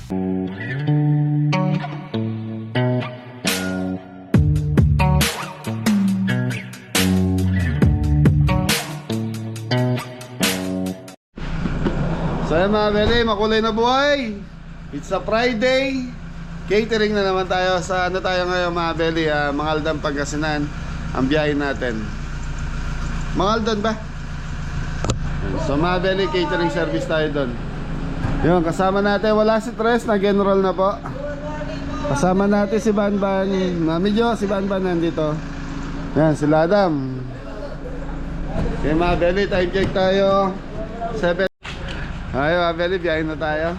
So yun mga beli, makulay na buhay. It's a Friday. Catering na naman tayo. Sa ano tayo ngayon mga beli, Mangaldan, Pangasinan. Ang biyahe natin Mangaldan ba? So mga beli, catering service tayo doon. Yun, kasama natin, wala si Tres, nag-enroll na po. Kasama natin si Banban. Medyo si Banban nandito. Yan, si Ladam. Okay mga beli, time check tayo 7. Okay mga beli, biyahe na tayo.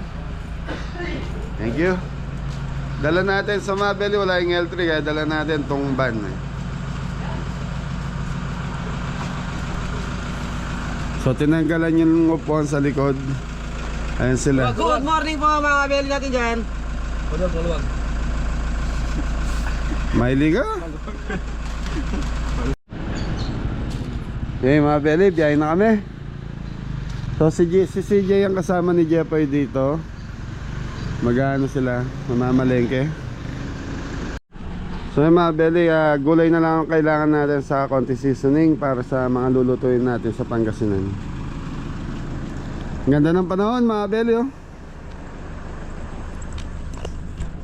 Thank you. Dala natin sa mga beli, wala yung L3 kaya dala natin tong van. So tinanggalan yung upuan sa likod. Ayan sila. Good morning po mga beli natin dyan. Maluwag. Maili ka? Okay mga beli, biyahe na kami. So si CJ ang kasama ni Jeffoy dito. Mag-ano sila, mamamalengke. So yung mga beli, gulay na lang ang kailangan natin sa konti seasoning para sa mga lulutuin natin sa Pangasinan. Ganda ng panahon mga beli oh.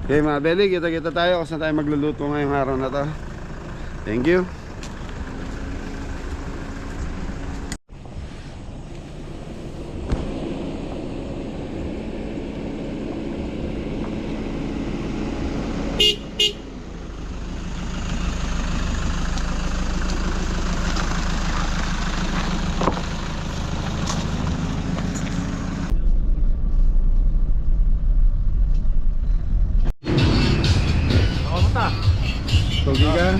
Okay mga beli, kita-kita tayo kung saan tayo magluluto ngayong araw na to. Thank you. Togi ka?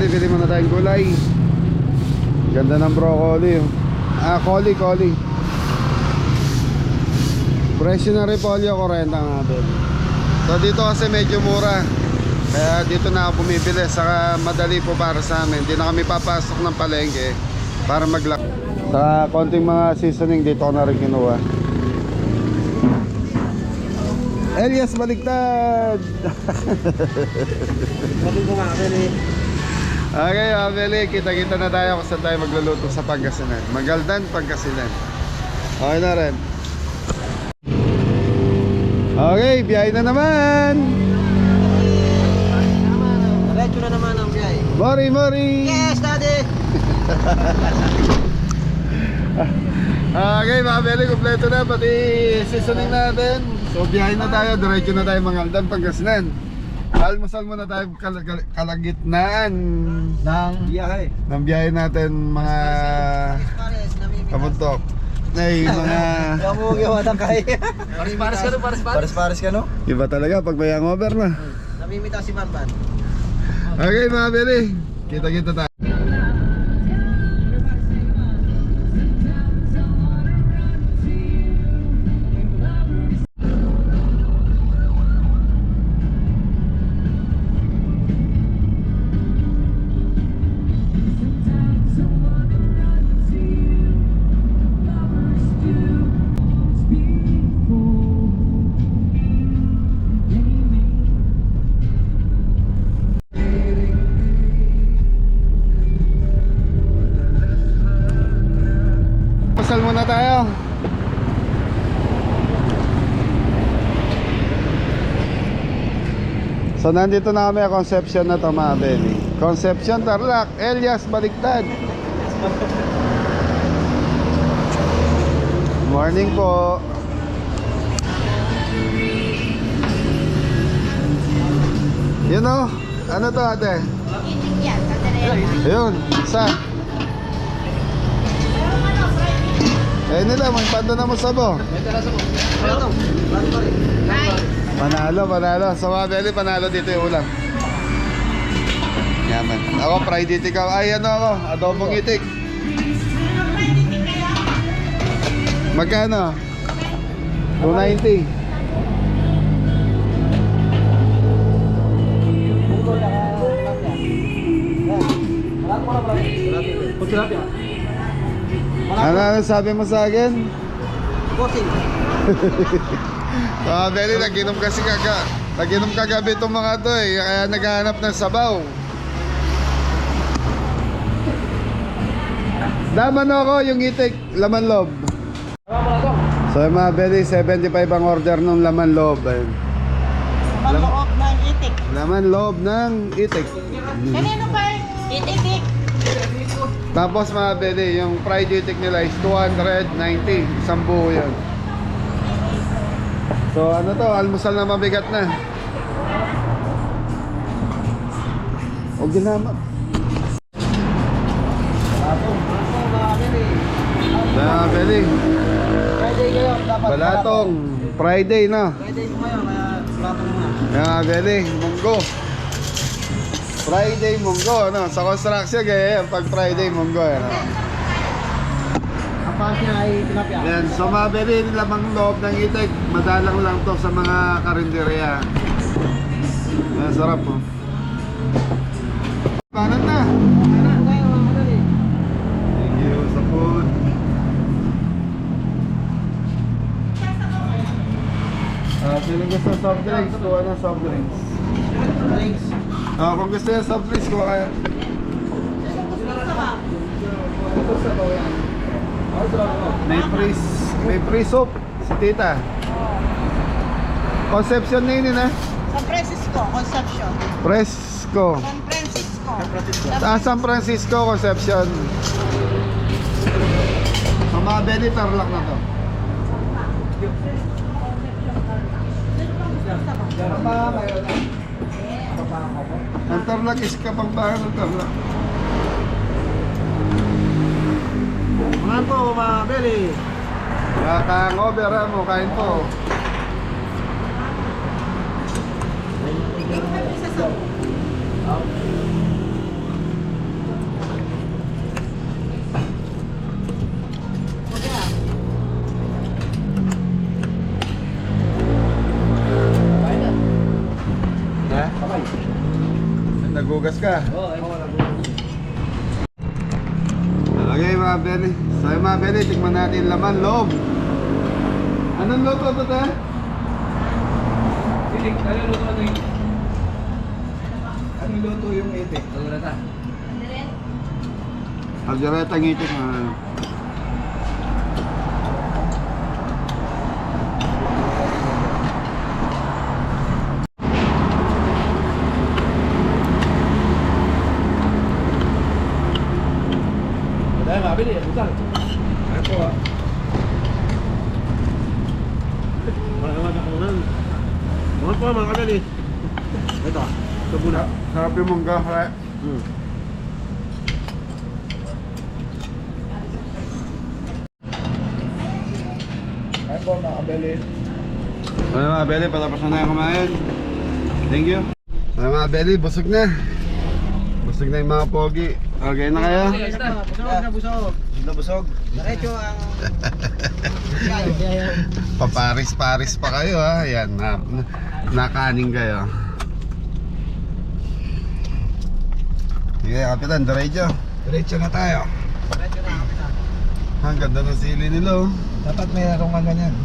Bili mo na tayong gulay. Ganda ng broccoli oh. Coli. Presyo ng repolyo 40 nga din. So dito kasi medyo mura, kaya dito na ako bumibili. Saka madali po para sa amin. Hindi na kami papasok ng palengke para maglak. Sa konting mga seasoning dito ko na rin kinuha. Elias baliktad. Okay, Abeli, kita-kita na tayo kung saan tayo magluluto sa Pangasinan. Mangaldan, Pangasinan. Okay na rin. Okay, biyahe na naman. Diretso na naman ang biyahe. Mori! Yes, daddy! Okay, mga Abeli, kompleto na. Pati seasoning natin. So, biyahe na tayo. Diretso na tayo Mangaldan, Pangasinan. Almusal muna tayo kalagitnaan ng biyahe natin mga kapuntok. Ay, mga Kamugiwatang kaya. Pares-pares ka no? iba talaga pag may hangover na. Namimita si Banban. Okay mga beli, kita-kita tayo. Pasal muna tayo. So nandito na kami sa Concepcion na to mga beli. Concepcion, Tarlac, Elias baliktad. Morning po. You know, ano to ate? Ayun, isa. Eh nila, may pando na mo sabo. Panalo. Sa mga belly, panalo dito yung ulam. Yaman. Ako, fried itik ako. Ay, ano ako? Adobong itik. Magkano? 290. Ano sabi mo sa akin? Bossing. Belly, naginom kasi naginom kagabi itong mga to eh. Kaya naghahanap ng sabaw. Laman ako yung itik, laman loob. So yung mga belly, 75 ang order ng laman loob. Ayun. Pag-loob ng itik. Laman loob ng itik. Kanino ba yung itik? Tapos mga belly, yung fried itik nila is 290. Isang buo yun. So ano to, almusal na mabigat na. Huwag ginama. Mga belly. Friday kayo, dapat Balatong. Friday na. Friday ko ngayon, kaya balatong muna. Mga belly, munggo. Friday, munggo. Ano? Sa construction, kaya pag Friday, munggo. Ano? Ang pass niya ay tilapia. Yan, so mga belly, lamang loob ng itik. Madalang lang to sa mga karinderya. Yan, sarap po. Paano na? Thank you sa food. Sino gusto soft drinks? Kuha ng soft drinks. Drinks. Kung gusto niya soft drinks, kuha kaya. May free soup si tita. Conception na yun ha? San Francisco, Concepcion. Fresco. San Francisco. San Francisco, Conception. Sa mga belly, tarlac na to. Ang tarlac is kapampangan ng tarlac. Mga po, mga belly. Nakaka-over ha mo, kain po. Ha? Nagugas ka? Oo, ay wala. Okay mga belly. So yung mga belly, tignan natin laman loob. Anong luto to te? Anong luto yung itik? Alurata. Aljareta ngitik mga. Dahil mabili, butal. Ano po ah? Mga po, mga kadali. Ito, sabuna. Sarap yung mungga. Ay po, mga kabeli. So yung mga belly, patapos na tayo kumain. Thank you. So yung mga belly, busog na. Busog na yung mga pogi. Okay na kayo? Busog. Busog. Diretso ang... Paparis-paris pa kayo ha. Yan, nakaning kayo. Sige, kapitan, diretso. Diretso na tayo. Diretso na, kapitan. Ang ganda ng sili nila oh. Dapat mayroong ka ganyan.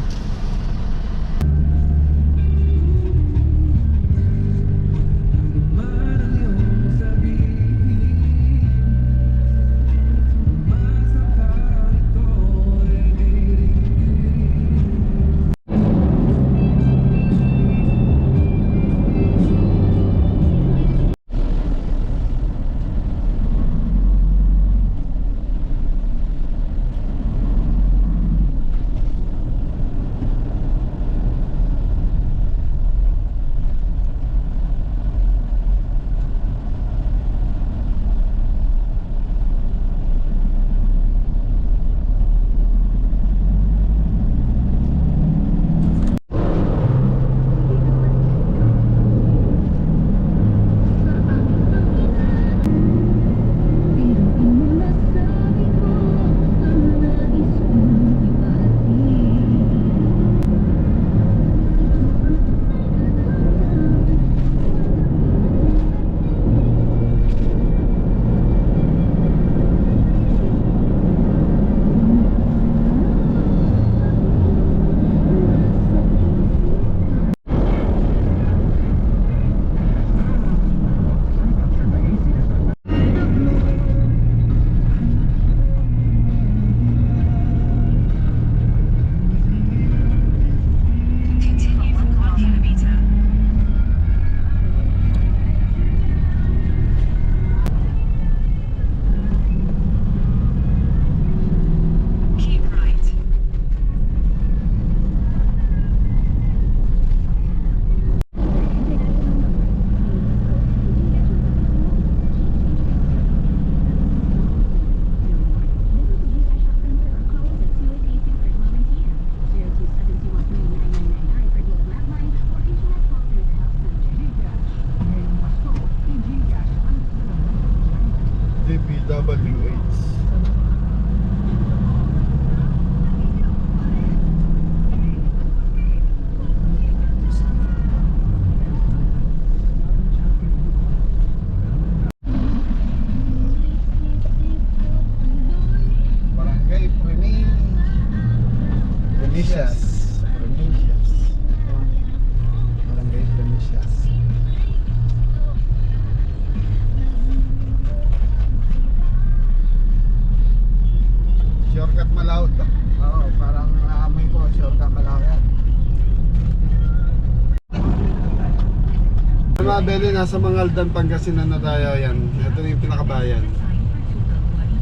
Mga Beli, nasa Mangaldan, Pangasinan na tayo. Yan, ito na yung pinakabayan.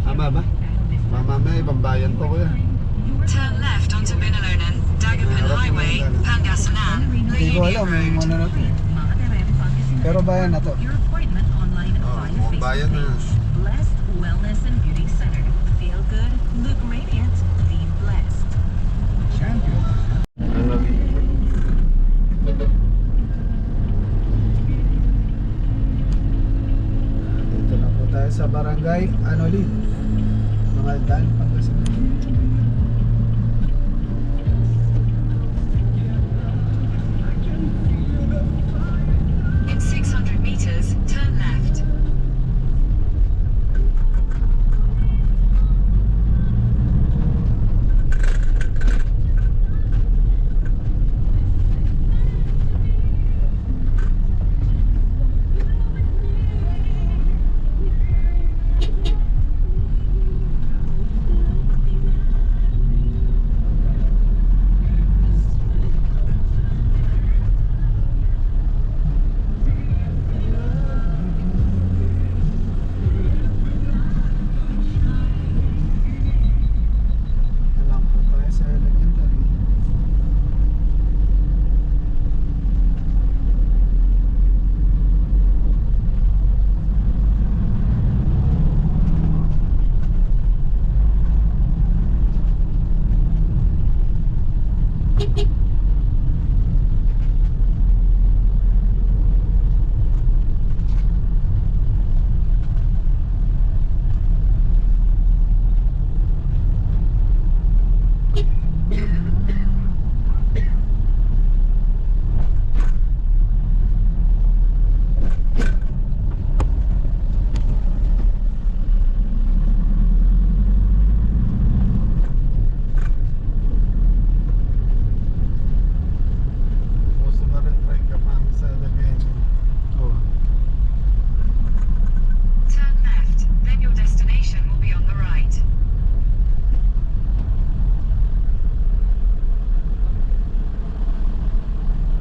Tama ba? Mamaya, ibang bayan to kuya. Turn left onto Binalonan, Dagenham Highway, Pangasinan, Hindi ko alam, may ano na to. Pero bayan na to. Your appointment online Oh, via mukhang bayan na. Blessed Wellness and Beauty Center. Feel good, look radiant, be blessed. Dito na po tayo sa barangay Anolin, Mangaldan, Pangasinan. In 600 meters, turn left. Lang po tayo sa elementary. Puso na rin try ka pa sa lagay. Oh. Turn left, then your destination will be on the right.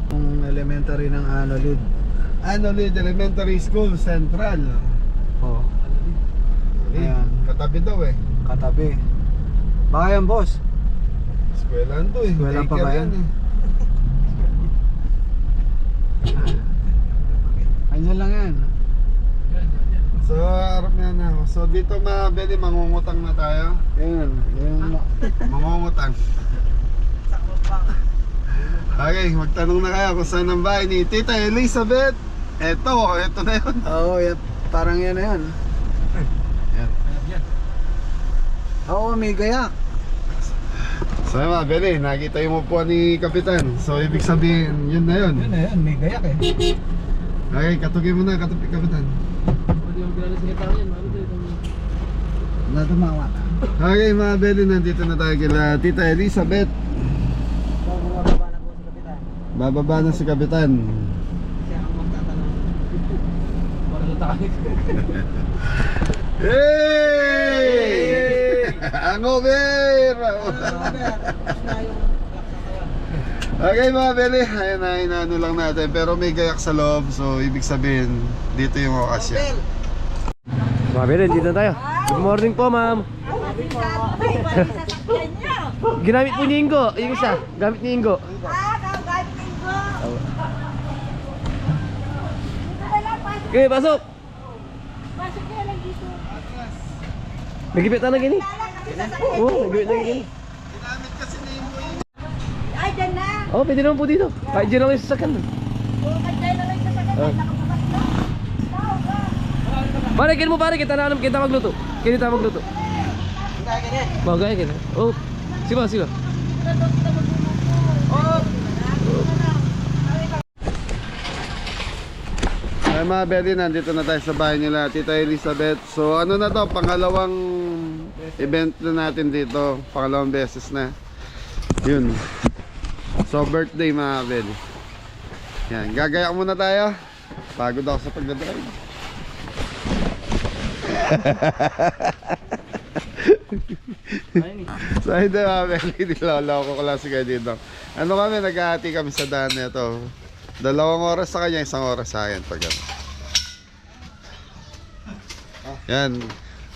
Yung elementary ng Anolid. Anolid Elementary School, Central. Oh. Ayan. Katabi daw eh. Katabi. Baka yan, boss. Eskwelahan to eh. Eskwelahan pa Daycare ba yan? eh. Andiyan lang yan. So, harap na na. So, dito mga Beli, mangungutang na tayo. Ayan. Yung Mangungutang. Okay, magtanong na kayo kung saan ang bahay ni Tita Elizabeth. Eto na yun. Oo, parang yan na yan. Yan. Oo, may gayak. So mga Beli, nakita yung upuan ni Kapitan. So ibig sabihin, yun na yun. Yun na yan, may gayak eh. Okay, katugin mo na, Kapitan. Nadumawa na. Okay mga Beli, nandito na tayo kila Tita Elizabeth. Bababa na si Kapitan. Hey! Hangover! Okay mga Beli, ayun na, inaano lang natin. Pero may gayak sa loob, so ibig sabihin, dito yung okasya. Mga Beli, dito na tayo. Good morning po, ma'am. Ginamit po ni Ingo, yung isa. Gamit ni Ingo. Okay, pasok. Pasok ka lang dito. Nagipit na gini. Oo, nagipit na gini. Ginamit kasi na yung boy. Ay, dyan na. Oo, pwede naman po dito. Kahit dyan lang yung sasakyan. Bukad tayo na lang sa pagkakas. Nakapakas na. Tao ka. Pare, kin mo pare, kita magluto. Kita magluto. Bagay ganyan. Oh, siba. Ay mga Beli, nandito na tayo sa bahay nila Tita Elizabeth. So ano na to, pangalawang event na natin dito. Pangalawang beses na. Yun. So birthday mga Beli. Yan, gagayak muna tayo. Pagod ako sa pagdadrive. So hindi mga Beli, niloloko ko lang si kayo dito. Ano kami, nag-aati kami sa daan nito. 2 oras sa kanya, 1 oras sa akin pag ano. Yan.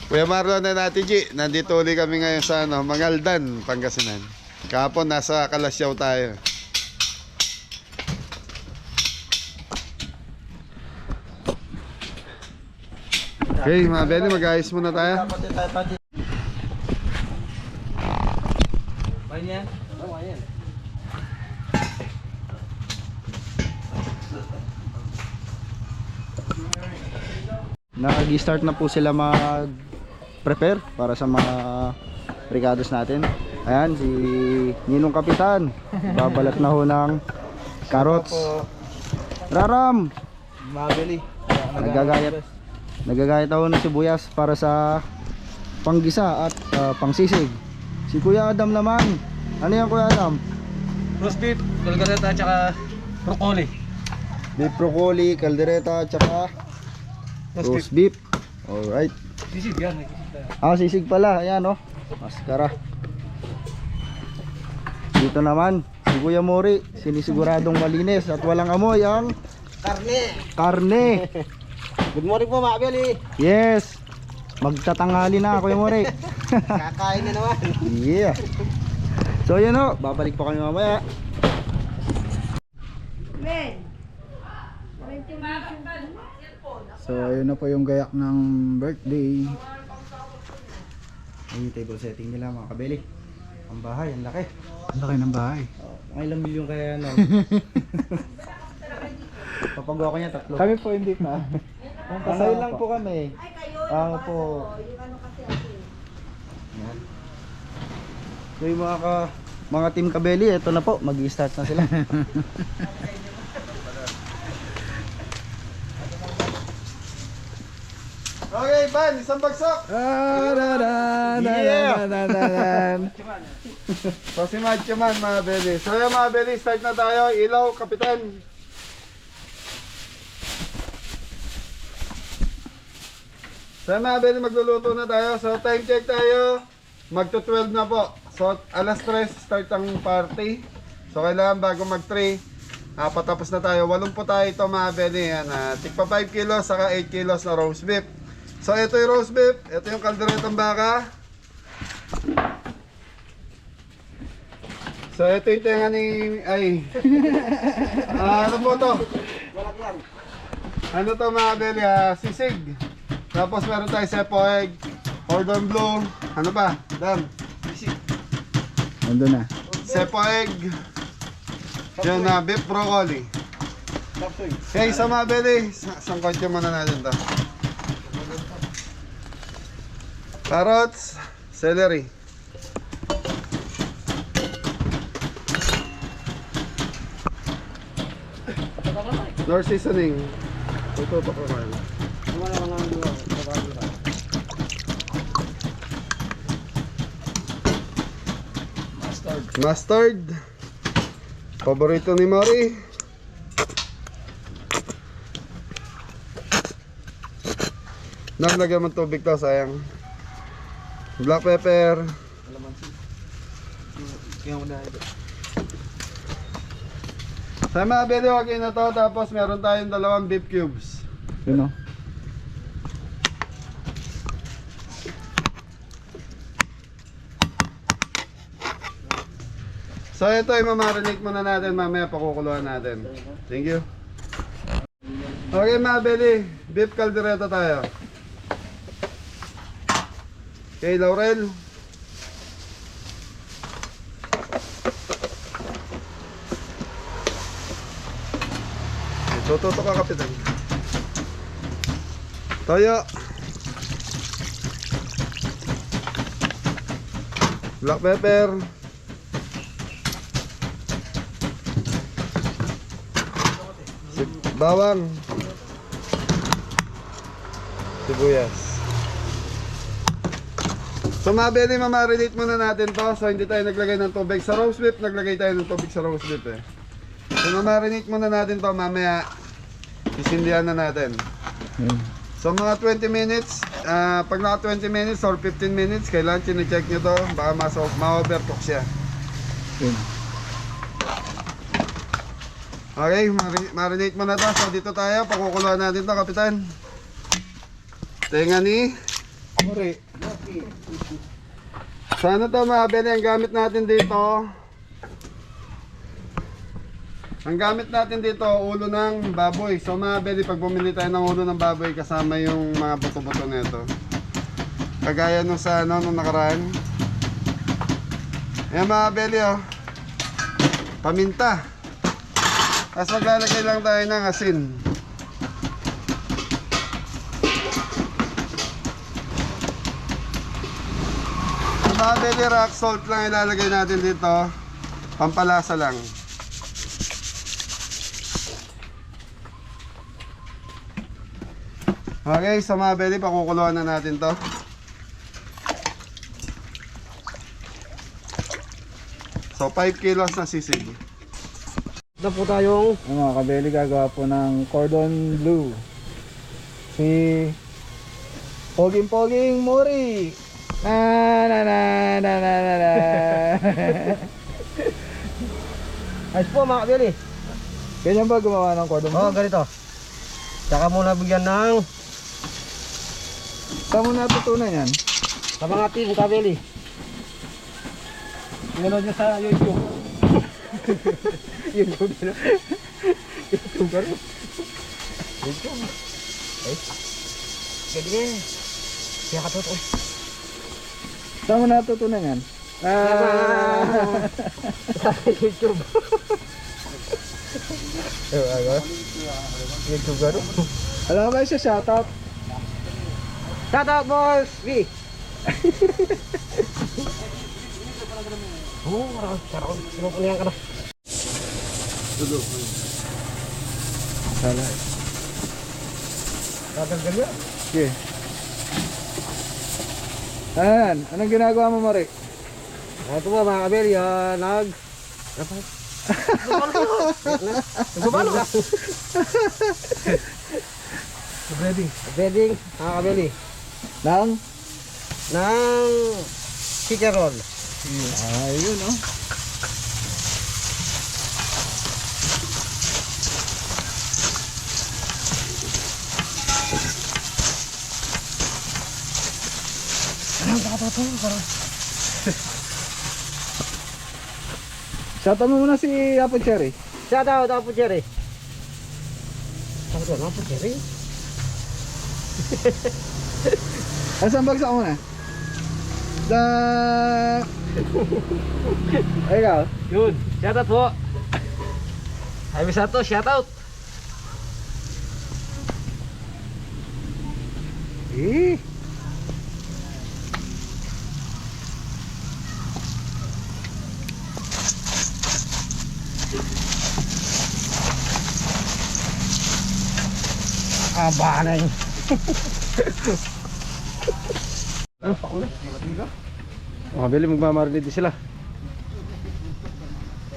Kuya Marlon and Ate G, nandito ulit kami ngayon sa ano, Mangaldan, Pangasinan. Kahapon nasa Kalasyaw tayo. Okay, mga Benny, mag-ayos muna tayo. Nag-start na po sila mag-prepare para sa mga brigados natin. Ayan, si Ninong Kapitan. Babalat na ho ng carrots. Raram! Mabili. Nagagayat ako ng sibuyas para sa panggisa at pangsisig. Si Kuya Adam naman. Ano yan, Kuya Adam? Roast beef, galgareta, tsaka broccoli. Beef broccoli, kaldereta, tsaka roast beef. Alright. Sisig yan, sisig tayo. Sisig pala. Ayan, oh. Maskara. Dito naman, si Kuya Mori. Sinisiguradong malinis at walang amoy ang karne. Good morning po, Mabeli. Yes. Magtatanghali na, Kuya Mori. Kakain na naman. Yeah. So yun o, babalik po kami mamaya. So ayun na po yung gayak ng birthday. Ay, table setting nila mga kabeli. Ang bahay, ang laki. Ang laki ng bahay. Mga ilang milyon kaya ano? Papagawa ko niya 3. Kami po hindi pa. Kasay lang po kami. Ay, kayo. Po. Yung ano kasi ako. Yan. So yung mga team kabeli, ito na po, mag-i-start na sila. Okay, Ban, isang bagsak. Yeah. So si Macho Man, mga Benny. So yung mga Benny, start na tayo. Ilaw, Kapitan. So mga Benny, magluluto na tayo. So time check tayo. Magto 12 na po. So alas 3 start ang party. So kailangan bago mag 3 patapos na tayo. 8 po tayo ito mga Benny. Yan, tigpa 5 kilos saka 8 kilos na roast beef. So ito yung roast beef. Ito yung kalderetang baka. So ito yung tenga ni... Ay. Ano po to? Ano to mga Benny? Sisig. Tapos meron tayo sepo egg. Cordon bleu. Ano pa? Dam. Nandun na. Sepo egg. Yan na, beef broccoli. Okay, sa mga Benny, sangkot yung muna natin to. Carrots, celery. Nor seasoning. Ito ko kayo. Mustard. Paborito ni Mari. Lagyan mo tubig to, sayang. Black pepper. Sa mga beli, okay na to. Tapos meron tayong 2 beef cubes. Yun o. So ito ay mamarinate muna natin, mamaya pakukuluan natin. Thank you. Okay mga beli, beef caldereta tayo. Okay, Laurel. Tututo ka, Kapitan. Toyo. Black pepper. Bawang. Sibuyas. So mga Benny, mamarinate muna natin to. So hindi tayo naglagay ng tubig sa roast beef. Naglagay tayo ng tubig sa roast beef eh. So mamarinate muna natin to. Mamaya isindihan na natin. So mga 20 minutes. Pag naka 20 minutes or 15 minutes, kailangan chine-check nyo to. Baka ma-overcook siya. Okay, marinate mo na to. So dito tayo, pakukuluan natin to, Kapitan. Tenga ni Mori. So ano to mga beli, ang gamit natin dito. Ang gamit natin dito, ulo ng baboy. So mga beli, pag bumili tayo ng ulo ng baboy, kasama yung mga buto-buto nito. Kagaya nung sa ano, nung nakaraan. Ayan mga beli, oh. Paminta. Tapos maglalagay lang tayo ng asin. Ang mga belly rock salt lang ilalagay natin dito. Pampalasa lang. Okay, sa mga belly, pakukuluan na natin to. So 5 kilos na sisig. Na po tayong Ang mga kabeli gagawa po ng cordon bleu. Si Poging Mori. Na. ayos po mga kabili. Ganyan ba gumawa ng cordon bleu? Oo, ganito. Tsaka muna bigyan ng Saan mo natutunan yan? sa mga team kabili. Tingnan nyo sa YouTube. YouTube na. YouTuber. YouTube. Ay. Ganyan. Kaya katuto. Saan mo natutunan yan? Sa YouTube. YouTuber. Alam mo ba siya shoutout? Shout out boss! V! Oh, sarap. Sinupulihan ka na. Sala. Tatanggal yun. Okay. Ayan, anong ginagawa mo Mori? Ito ba mga kabeli, Nagbabalo ka? Breading, mga kabeli. Nang? Ng chicken roll. Ayun oh. Shoutout mo muna si Apple Cherry. Shout out, Apo Cherry. Shout out, Apo Cherry. Asan bagsak mo na? Ay ikaw? Yun, shout out po. Ay, bisa to, shout out. Eh. Aba na yun. Mga beli magmamarinate din sila.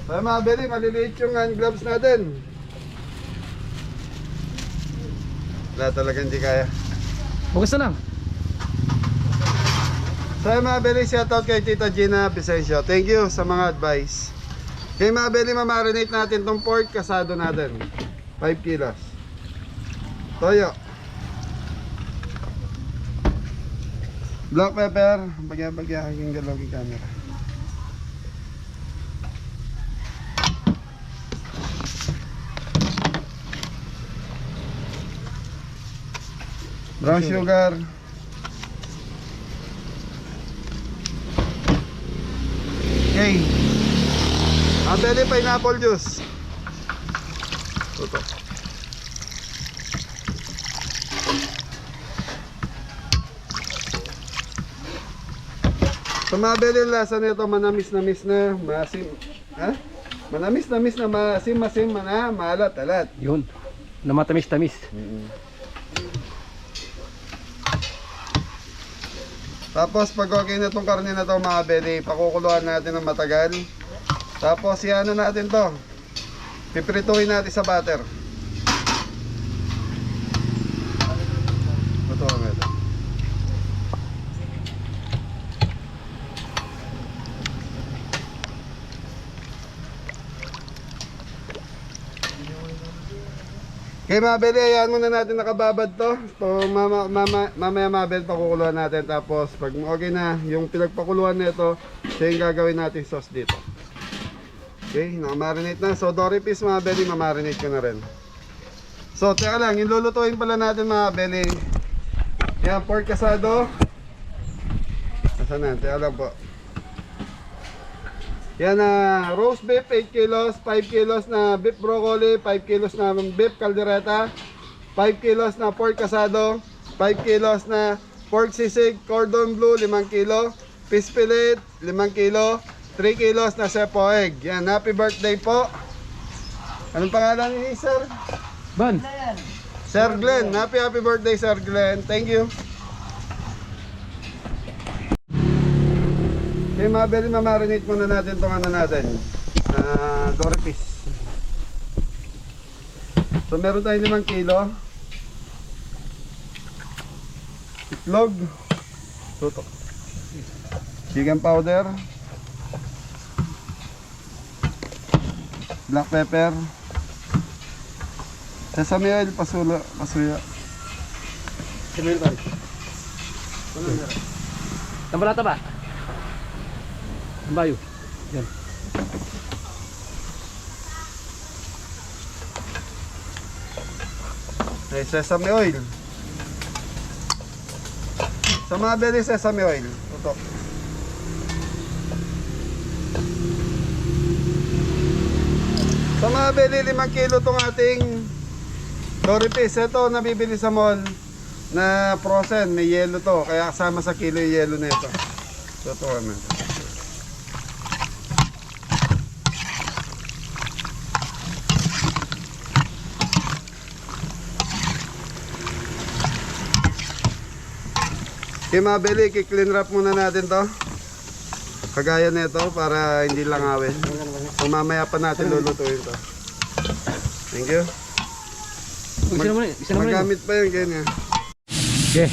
So mga beli, maliliit yung hand gloves natin. Wala talaga hindi kaya. Bukas na lang. So mga beli, shoutout kay Tita Gina Vicencio. Thank you sa mga advice. Kaya mga beli, mamarinate natin tong pork kasado natin. 5 kilos. Toyo. Black pepper. Bagya-bagya aking galawin camera. Brown sugar. Okay. Ang beli, pineapple juice. Ito. Sa mga beli, lasa nito manamis-namis na maasim. Ha? Manamis-namis na maasim-masim na maalat-alat. Yun, na matamis-tamis. Tapos pag okay na itong karne na to mga beli, pakukuluan natin ng matagal. Tapos iano natin to. Piprituhin natin sa butter. Ito ang ito. Okay mga Beli, ayan muna natin nakababad to. So, mamaya mga Beli, pakukuluan natin. Tapos pag okay na, yung pinagpakuluan nito, siya yung gagawin natin sauce dito. Okay, nakamarinate na. So dory fish mga Beli, mamarinate ko na rin. So teka lang, yung lulutuin pala natin mga Beli. Yan, pork asado. Nasaan na? Teka lang po. Yan na roast beef 8 kilos, 5 kilos na beef broccoli, 5 kilos na beef caldereta, 5 kilos na pork asado, 5 kilos na pork sisig, cordon bleu 5 kilo, fish fillet 5 kilo, 3 kilos na sepo egg. Yan, happy birthday po. Anong pangalan ni Sir? Ban. Sir Glenn, happy birthday Sir Glenn. Thank you. Okay mga Beli, mamarinate muna natin itong ano natin, dory fish. So meron tayong 5 kilo itlog, tutok, chicken powder, black pepper, sesame oil, pasuya. Sino ba? Tambalata ba? Ambayo. Yan. Okay, sesame oil. Sa mga Beli, sesame oil. Tutok. Sa mga Beli, 5 kilo itong ating dory fish. Ito, nabibili sa mall na frozen. May yelo to. Kaya kasama sa kilo yung yelo na ito. Tutukan natin. Okay mga Beli, i-clean wrap muna natin to. Kagaya nito para hindi langawin. So mamaya pa natin lulutuin to. Thank you. Isa na muna. Isa na muna. Magamit pa yun ganyan. Okay.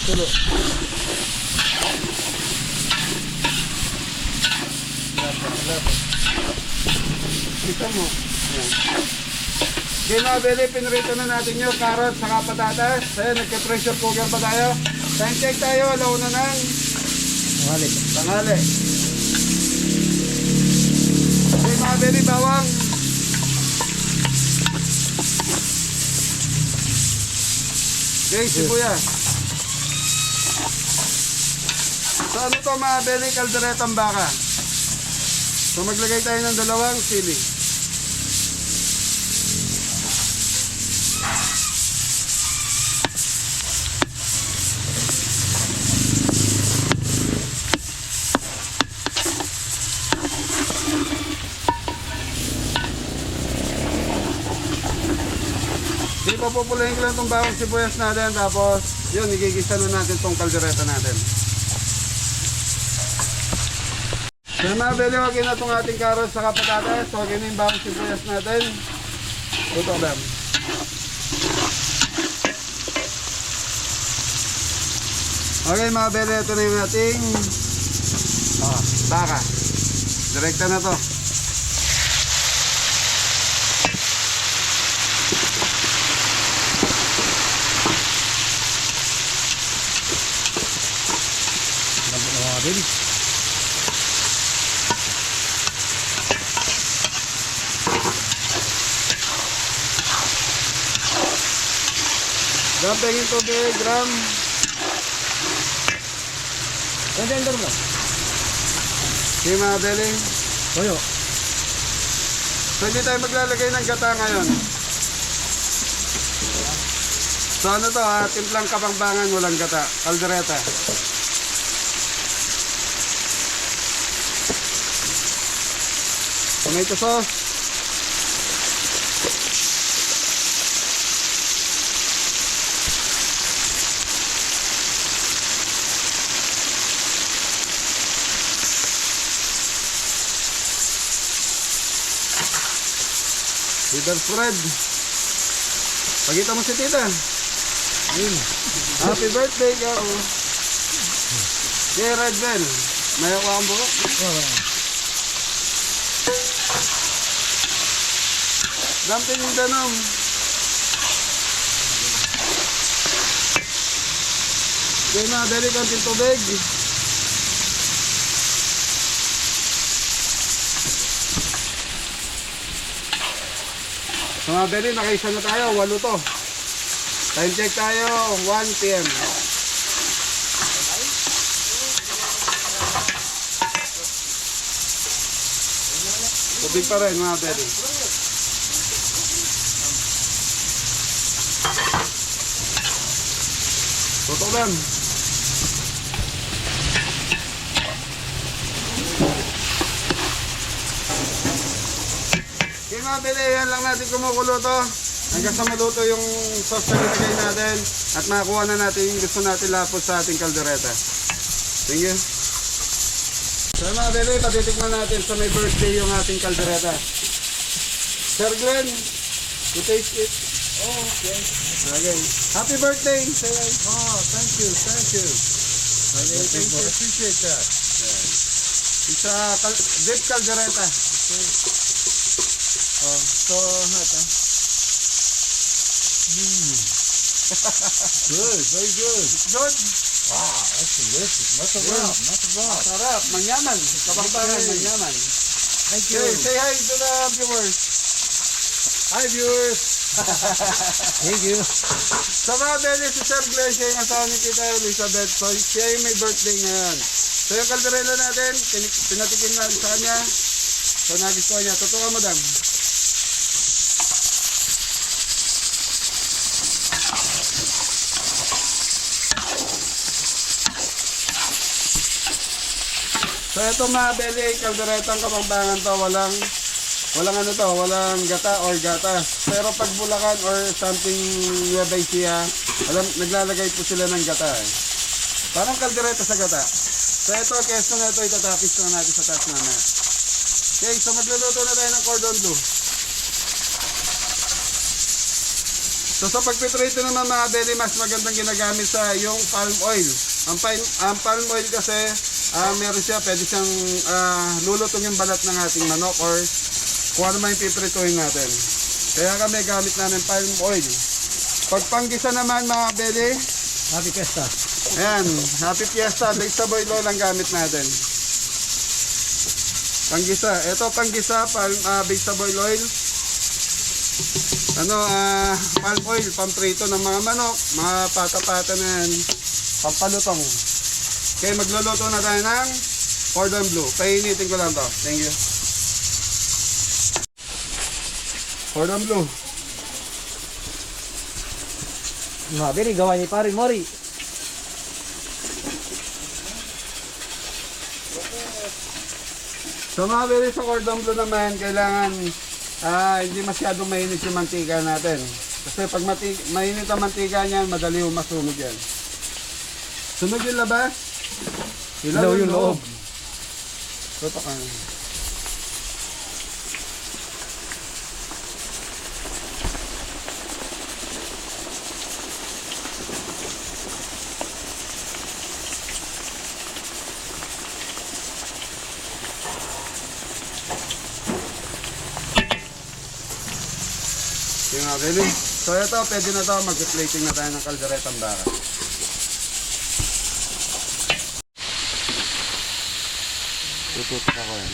Tulo. Kita mo. Ayan. Okay mga Beli, pinrito na natin yung carrots saka patatas. Ayan, nagka-pressure cooker pa tayo. Time check tayo, alauna ng tanghali. Okay mga Beli, bawang. Okay, sibuyas. So ano to mga Beli, kalderetang baka. So maglagay tayo ng 2 sili. Hindi pa pupulayin ko lang itong bawang sibuyas natin. Tapos yun, igigisa na natin itong kaldereta natin. So mga Beli, wag na itong ating carrots sa patatas. So wag na yung bawang sibuyas natin. Tutok lang. Okay mga Beli, ito na yung ating baka. Direkta na to. Baby. Damping yung tubig, gram. Ganda mo. Okay mga Beli. Toyo. So hindi tayo maglalagay ng gata ngayon. So ano to ha, timplang kapampangan, walang gata, kaldereta. Tomato sauce. Leader spread. Pagkita mo si tita. Happy birthday ka. Okay, Red Bell. May ako ang buko. Dumpling yung danom. Okay na, dali konting tubig. So mga beli, nakaisa na tayo, 8 to. Time check tayo, 1 PM. Tubig pa rin mga beli. Tutok lang. Okay mga beli, yan lang natin kumukulo to. Hanggang sa maluto yung sauce na nilagay natin at makakuha na natin yung gusto natin lapos sa ating kaldereta. Thank you. So mga beli, patitikman natin sa may birthday yung ating kaldereta. Sir Glenn, you taste it. Oh, okay. Okay. Happy birthday! Oh, thank you, thank you. Okay, thank you. Appreciate that. Yeah. It's a deep caldereta. Okay. Oh, so hot, huh? Good, very good. Good. Wow, that's delicious. Masarap, masarap. Masarap, manyaman. Kapampangan, manyaman. Thank you. Okay, say hi to the viewers. Hi, viewers. Thank you. Sa mga beli, si Sir Glenn, siya yung asawa ni Tita Elizabeth. So, siya yung may birthday ngayon. So, yung kaldereta natin, pinatikin natin sa kanya. So, nagustuhan niya. Totoo, madam. So, ito mga beli, kalderetang Kapampangan to. Walang gata or gatas. Pero pag Bulacan or something Nueva Ecija, naglalagay po sila ng gata eh. Parang kaldereta sa gata. So ito, keso na ito, itatapis na natin sa taas naman. Okay, so magluluto na tayo ng cordon bleu. So sa pagpiprito naman mga beli, mas magandang ginagamit sa yung palm oil. Ang palm oil kasi, meron siya, pwede siyang lulutong yung balat ng ating manok or kung ano man yung piprituhin natin. Kaya kami gamit namin palm oil. Pag panggisa naman mga beli, Happy Fiesta. ayan, happy fiesta, vegetable oil ang gamit natin. Panggisa, ito panggisa, vegetable oil. Palm oil, pamprito ng mga manok, mga pata-pata na yan, pampalutong. Okay, magluluto na tayo ng cordon bleu. Painitin ko lang to. Thank you. Cordon bleu. Mga beri, gawa ni Pare Mori. So mga beri, sa cordon bleu naman, kailangan hindi masyadong mainit yung mantika natin. Kasi pag mainit ang mantika niyan, madali yung masunog yan. Sunog yung labas, ilaw yung loob. Toto ka. Yung mga beli. So ito, pwede na to, mag-plating na tayo ng kalderetang baka. Tututok ako yan.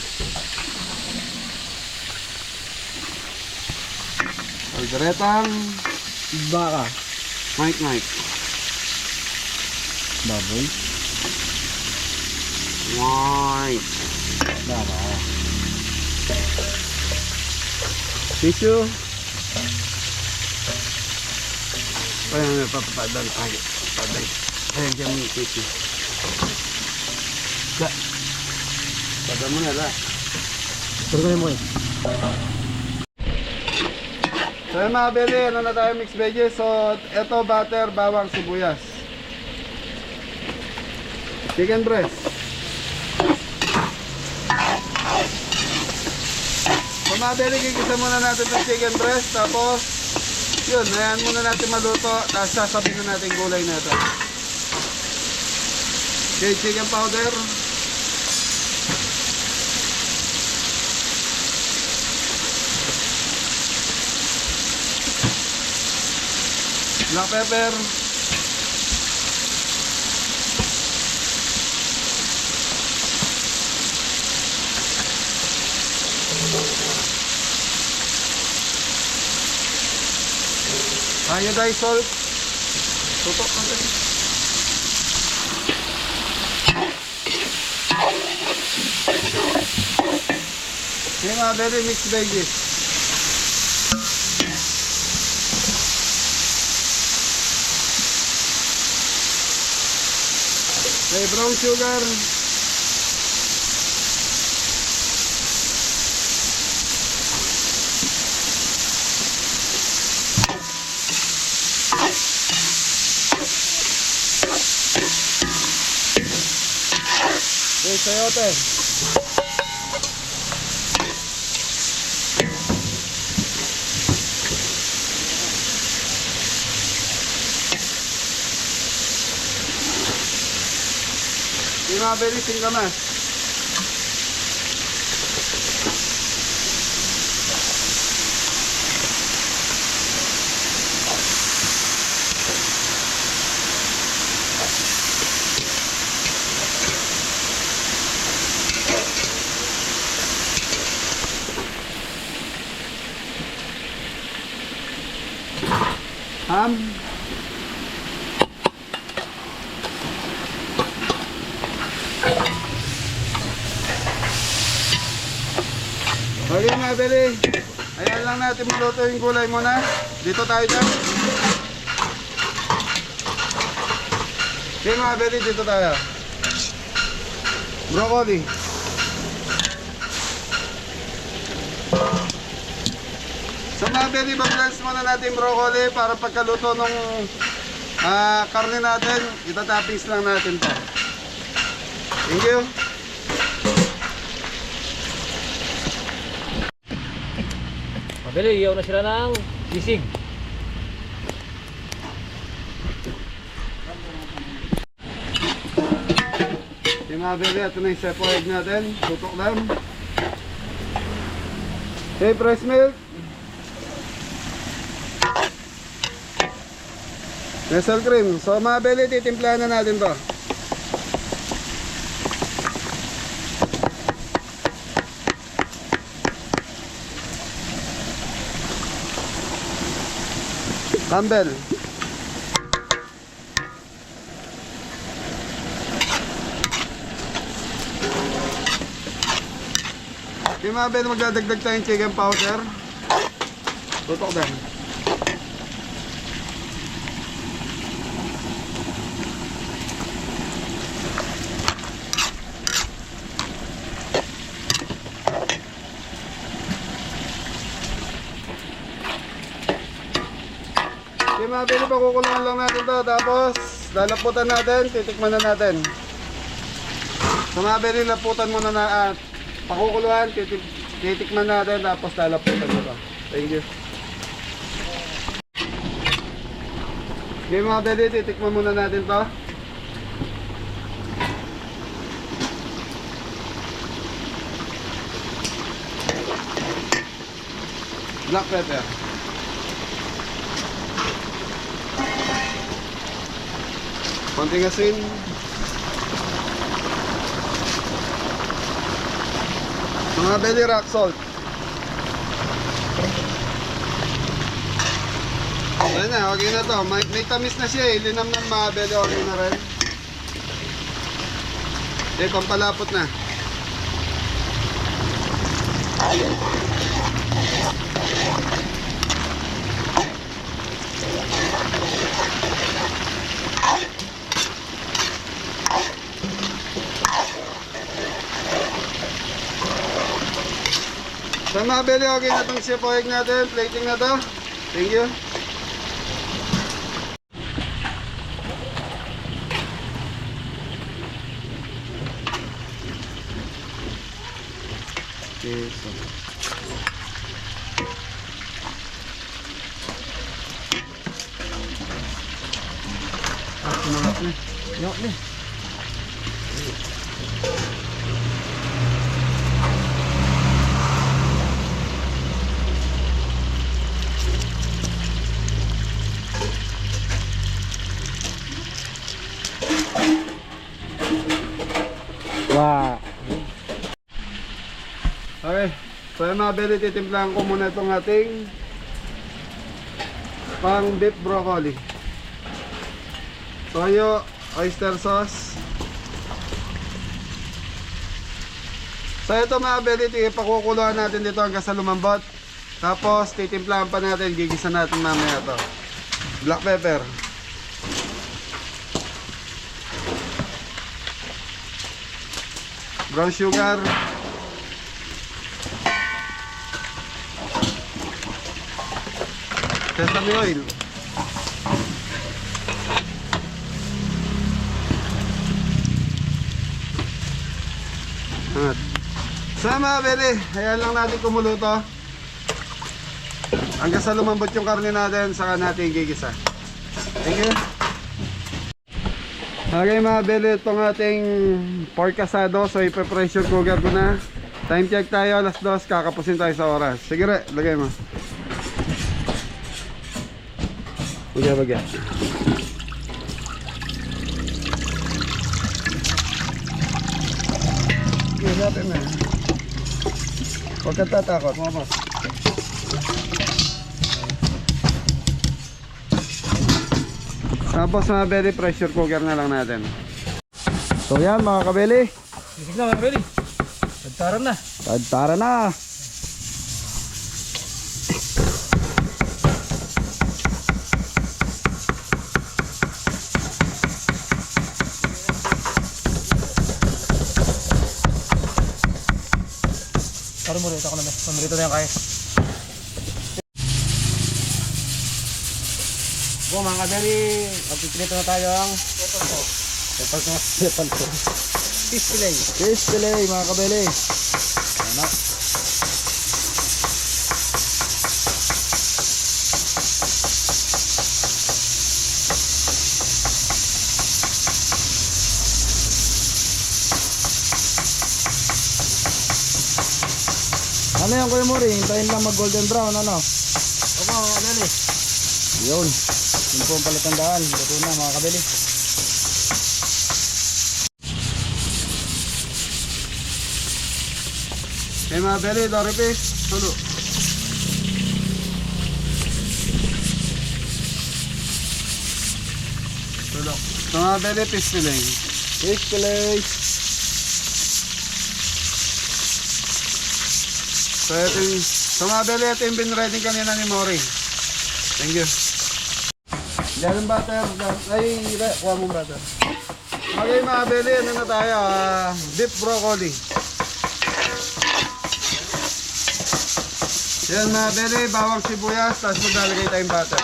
Kalderetang Baka. Mike. Baboy. Mike. Baka. Tissue. Ayan, papadan tayo. Papadan. Ayan, dyan yung tissue. Padan mo na la. Turun mo eh. So yung mga beli, ano na tayo mixed veggies. So, ito butter, bawang, sibuyas. Chicken breast. So mga beli, gigisa muna natin ng chicken breast. Tapos, yun, ayan muna natin maluto. Tapos sasabihin na natin gulay na ito. Okay, chicken powder. Black pepper. Iodized salt. Tutok natin. Okay mga very mixed veggies. Okay, brown sugar. Okay, sayote. Yung mga very singkamas. Ham. Okay mga beli, ayan lang natin maluto yung gulay muna. Dito tayo dyan. Okay mga beli, dito tayo. Broccoli. So mga beli, mag-glance muna natin broccoli para pagkaluto ng karne natin, itatappings lang natin to. Thank you. Mabili, iyaw na sila ng sisig. Okay mga beli, ito na yung sepo egg natin. Tutok lang. Okay, fresh milk. Nestle cream. So mga beli, titimplahan na natin to. Campbell. Okay mga beli, magdadagdag tayong chicken powder. Tutok din. Okay mga bili, pakukulungan lang natin to. Tapos lalaputan natin, titikman na natin. So mga bili, laputan muna na pakukuluan, titikman natin. Tapos lalaputan na to. Thank you. Okay mga bili, titikman muna natin to. Black pepper. Konting asin. Mga belly rock salt. Ayan na, okay na to. May tamis na siya eh. Linam ng mga belly, okay na rin. Okay, pampalapot na. Sa mga belly, okay na itong sepo egg natin. Plating na to. Thank you. Okay, so. Sumangat na. Yok na. mga belly, titimplahan ko muna itong ating pang beef broccoli. Toyo, oyster sauce. So ito mga belly, ipakukuluan natin dito hanggang sa lumambot. Tapos titimplahan pa natin, gigisa natin mamaya ito. Black pepper. Brown sugar. Sesame oil. At sama bebe, ayan lang natin kumuluto. Hanggang sa lumambot yung karne natin, saka natin gigisa. Thank you. Okay mga bebe, itong ating pork asado. So ipe-pressure cooker ko na. Time check tayo, alas 2, kakapusin tayo sa oras. Sige re, lagay mo. Bagya. Natin na. Huwag kang tatakot, mga boss. Tapos mga belly, pressure cooker na lang natin. So yan mga kabeli, Sige na, mga ready. Tagtaran na. tara na. Parang murito ako na. Pamurito na yan kaya. So mga kabeli, magpipilito na tayo ang fish fillet mga kabeli. Ano? Ano yan Kuya Mori? Hintayin lang mag golden brown, ano? Opo, mga kabeli. Yun. Yun po ang palatandaan. Luto na mga kabeli. Okay mga belly, dory fish, tulo. Tulo. So mga belly, fish fillet. Fish fillet. So ito yung, so mga belly, ito yung binreading kanina ni Mori. Thank you. Yan ang butter. Ay, kuha mong butter. Okay mga belly, ano na tayo? Beef broccoli. Yan mga belly, bawang sibuyas, tapos maglalagay tayong butter.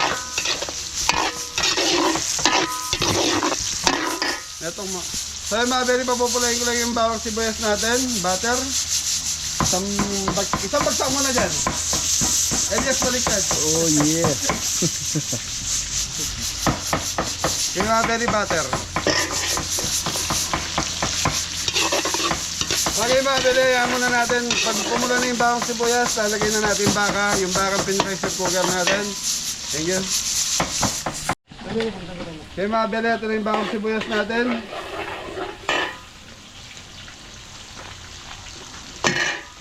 Etong so yung mga belly, papupulayin ko lang yung bawang sibuyas natin, butter. Isang bagsak mo na dyan. Elias baliktad. Oh yeah. Yung mga belly butter. Okay mga belly, yan muna natin. Pag pumula na yung bawang sibuyas, lalagay na natin baka. Yung bakang pin-pressure cooker natin. Thank you. Okay mga belly, ito na yung bawang sibuyas natin.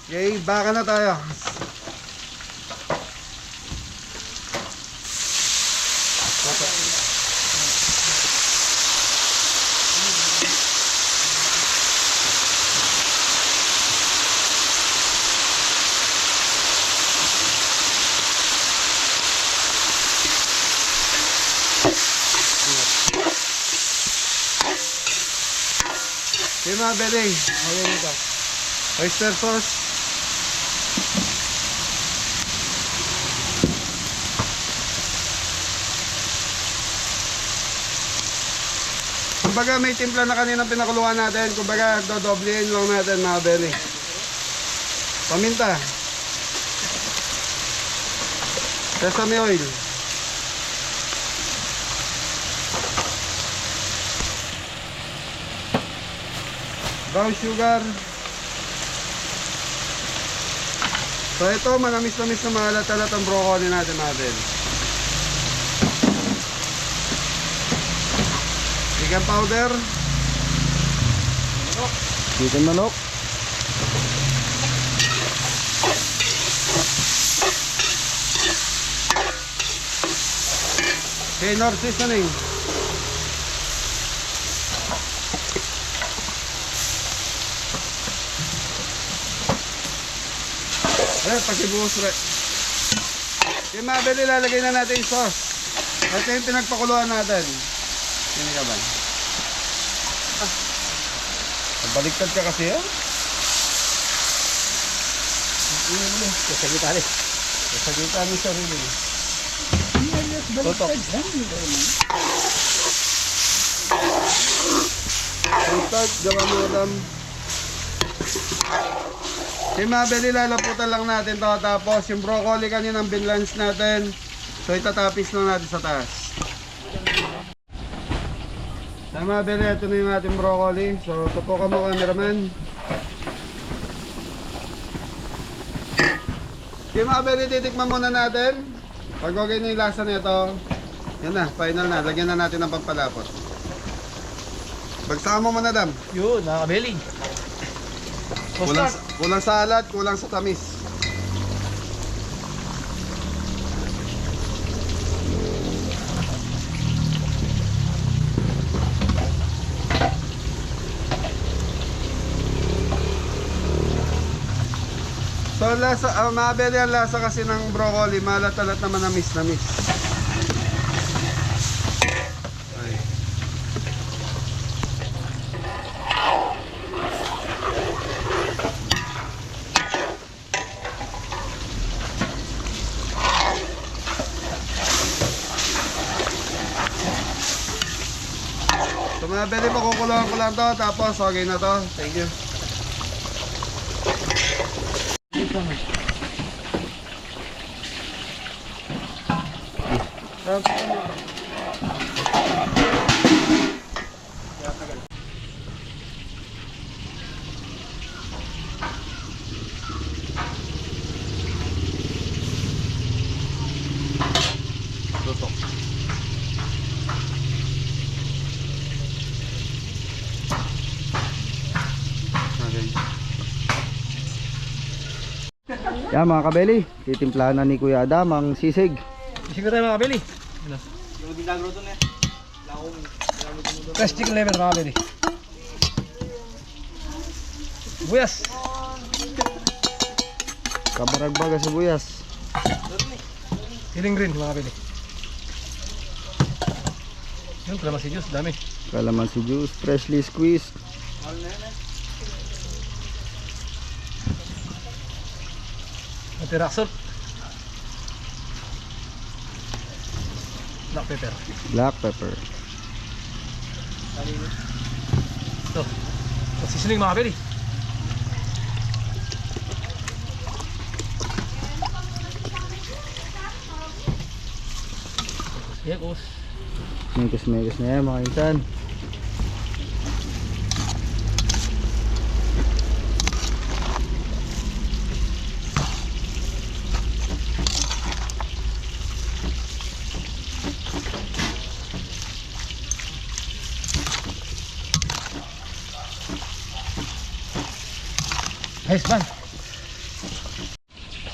Okay, baka na tayo. Okay mga belly, okay nito. Oyster sauce. Kumbaga may timpla na kanina pinakuluan natin. Kumbaga dodoblein lang natin mga belly. Paminta. Sesame oil. Brown sugar. So ito, manamis-namis na mahalat-halat ang broccoli natin natin. Chicken powder. Chicken manok. Okay, North seasoning. Pakibuhos re. Okay, Mabel, ilalagay na natin yung sauce. Ito yung pinagpakuluan natin. Sino ka ba? Baliktad ka kasi yun. Kasagitali. Kasagita mo sarili. Tutok. Tutok, gawa mo alam. Si Mabel, ilalaputan lang natin to. Tapos yung broccoli kaninang binlance natin. So itatapis lang natin sa taas. Sa Mabel, ito na yung ating broccoli. So tupukan mo, cameraman. Si Mabel, ititikman muna natin. Pag okay na yung lasa nito, yan na, final na. Lagyan na natin ng pampalapot. Bagsakan mo muna, Dam. Yun, nakakabeli. Kulang salad, kulang sa tamis. So lasa, Mabel, yan lasa kasi ng broccoli, malat-alat naman na miss. Ay. So Mabel, pakukulungan ko lang to, tapos okay na to. Thank you. Tutok. Okay. Yan mga kabeli, titimplahan na ni Kuya Adam ang sisig. Isig na tayo mga kabeli. Fresh chicken liver mga kabeli. Buyas. Kabaragbaga sa buyas. Hiling green mga kabeli. Yun, kalamansi juice, dami. Kalamansi juice, freshly squeezed. Ate rock salt. Black pepper. Black pepper. Ito. Ito, seasoning mga kabeli. Yakos. Megas na yan mga insan. Ayos man.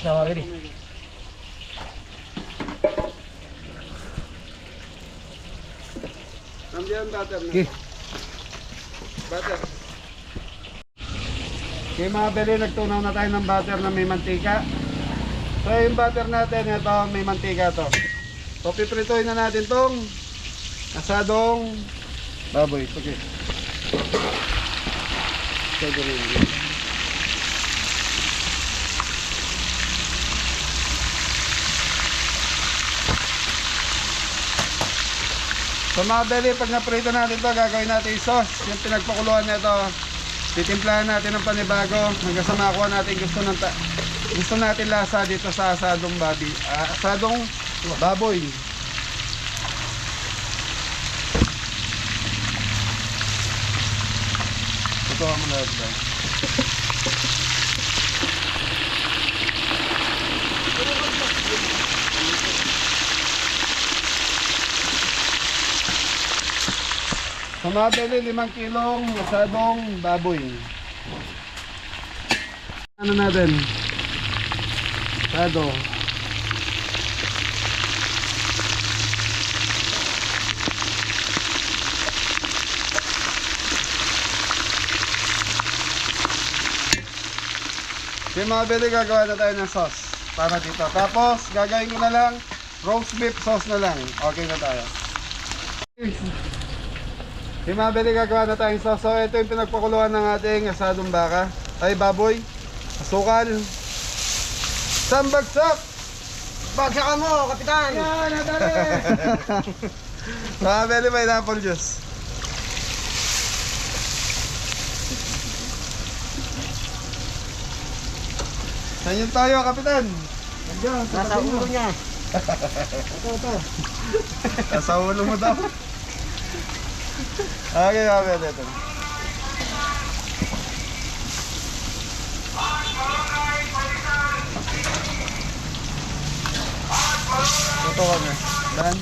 Na mga kabeli. Nandiyan butter na. Okay. Butter. Okay mga beli, nagtunaw na tayo ng butter na may mantika. So yung butter natin, ito may mantika to. So piprituin na natin tong asadong baboy. Okay. So mga beli, pag naprito natin to, gagawin natin yung sauce. Yung pinagpakuluan nito, titimplahan natin ng panibago hanggang sa makuha natin gusto natin lasa dito sa asadong baboy. Ito ang mga ito. So mga beli, 5 kilong asadong baboy. Ano natin? Asado. Okay mga beli, gagawa na tayo ng sauce para dito. Tapos gagawin ko na lang roast beef sauce na lang. Okay na tayo. Okay mga beli, gagawa na tayong sauce. So ito yung pinagpakuluan ng ating asadong baka. Ay baboy, asukal, sambagsak. Bagsakan mo, kapitan! Yan, nadali! Mga beli, may apple juice. Saan yun tayo, kapitan? Nandiyan, sa Nasa tabi mo. ulo niya. Ito. Nasa ulo mo daw. Okay, kapit. Ito. Ito kami. Dan.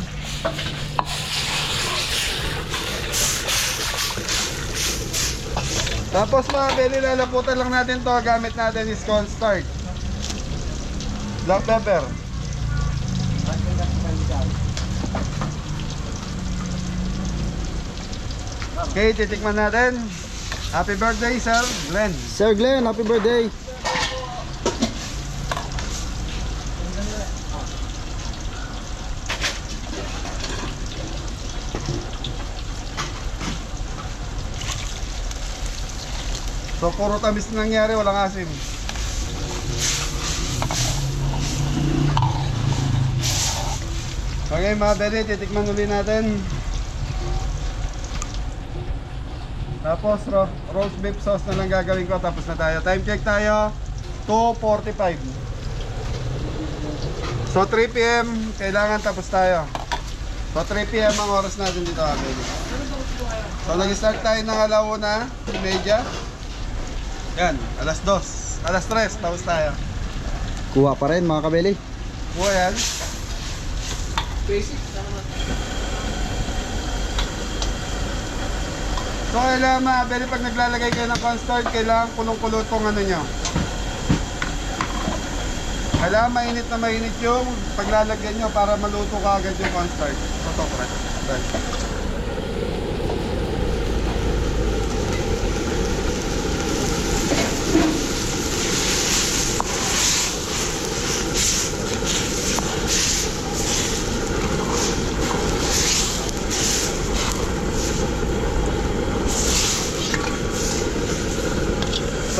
Tapos mga beli, lalaputan lang natin to. Gamit natin is cornstarch. Black pepper. Okay, titikman natin. Happy birthday, Sir Glenn. Sir Glenn, happy birthday! So, puro tamis na nangyari, walang asim. Okay, mga beli, titikman ulit natin. Tapos, roast beef sauce na lang gagawin ko. Tapos na tayo. Time check tayo, 2:45. So, 3 PM, kailangan tapos tayo. So, 3 PM ang oras natin dito, mga beli. So, nag-start tayo ng 1:30. Yan, alas 2. Alas 3, tapos tayo. Kuha pa rin mga kabeli. Buha yan. So kailangan mga beli, pag naglalagay kayo ng cornstarch, kailangan kulong-kulo itong ano nyo. Kailangan mainit na mainit yung paglalagyan nyo para maluto ka agad yung cornstarch. Ito, correct.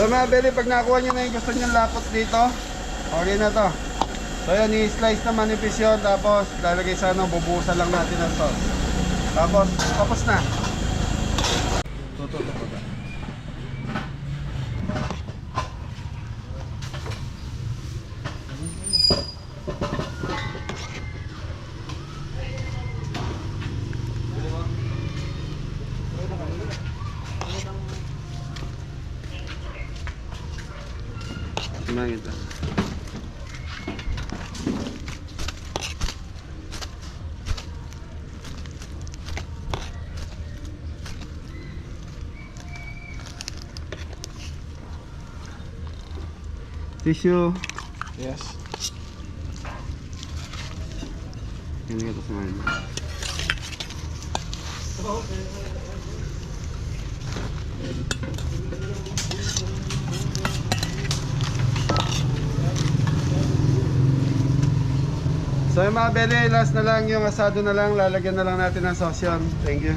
So mga beli, pag nakuha nyo na yung gusto nyo lapot dito, okay na to. So yun, i-slice na manipis yun. Tapos lalagay sa ano, bubuhusan lang natin ng sauce. Tapos na. Tututo ko ba? Kumangin ta. Tissue. Yes. Ini kita semuanya. So yung mga beli, last na lang yung asado na lang, lalagyan na lang natin ng sauce yun. Thank you.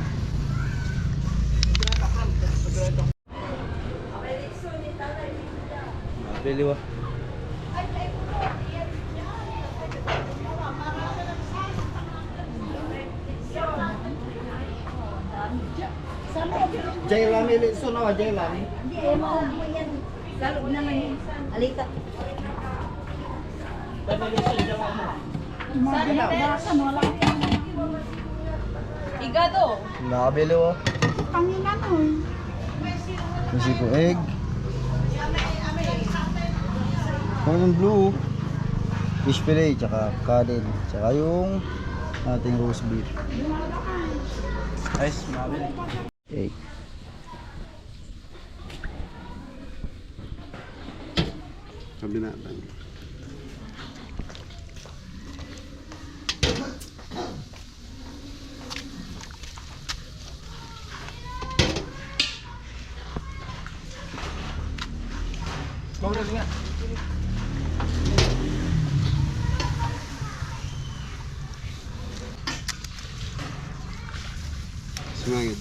Bili wa. Jay Rami Litso na Jay Rami. Hindi, mo yan. Galog naman yun. Alika. Igado. Nakabili wa. Pangina mo. Kasi po egg. Kung yung blue, fish fillet, tsaka kanin, tsaka yung ating roast beef. Nice, mabili. Egg. Sabi natin. Sumangit.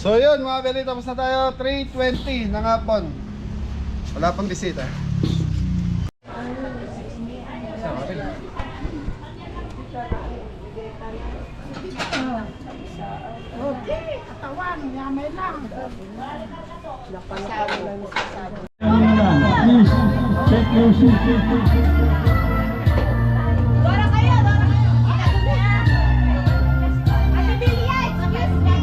So yun mga beli, tapos na tayo. 3:20 ng hapon. Wala pang bisita. Okay, katawan, yamay lang. Please, check your seat. Dora kayo, Dora kayo. Ate Bilya, excuse me.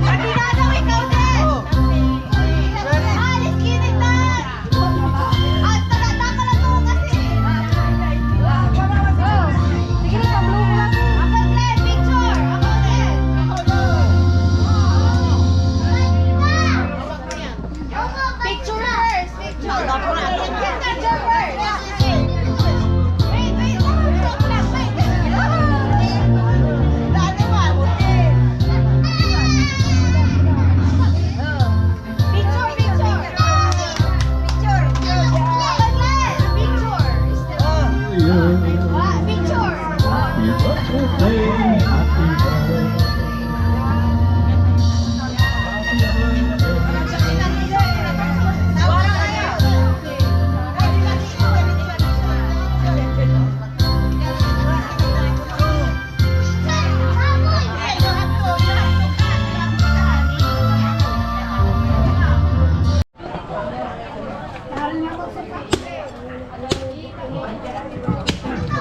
Ate Nano, ikaw din. Alis, kinit na. At talata ka na to kasi. Sige na, blue mo lang. Ako din, picture. Ako din. Picture first, picture. Picture first. Wait, wait. Stop lang, wait. Dati ba, buti. Picture, picture. Picture. Picture.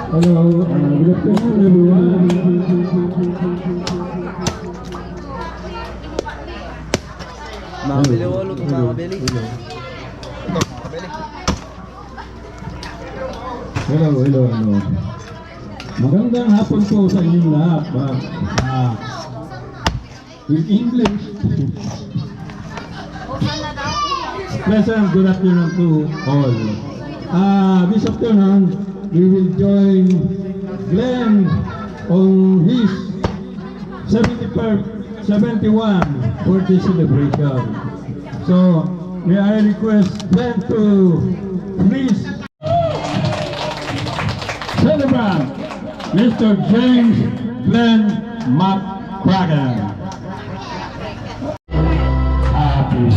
Hello, good afternoon everyone. Mga beli, walo to mga beli. Hello. Magandang hapon po sa inyong lahat. In English, pleasant good afternoon to all. This afternoon, we will join Glenn on his 71 birthday celebration. So, may I request Glenn to please celebrate Mr. James Glenn McCracken. Happy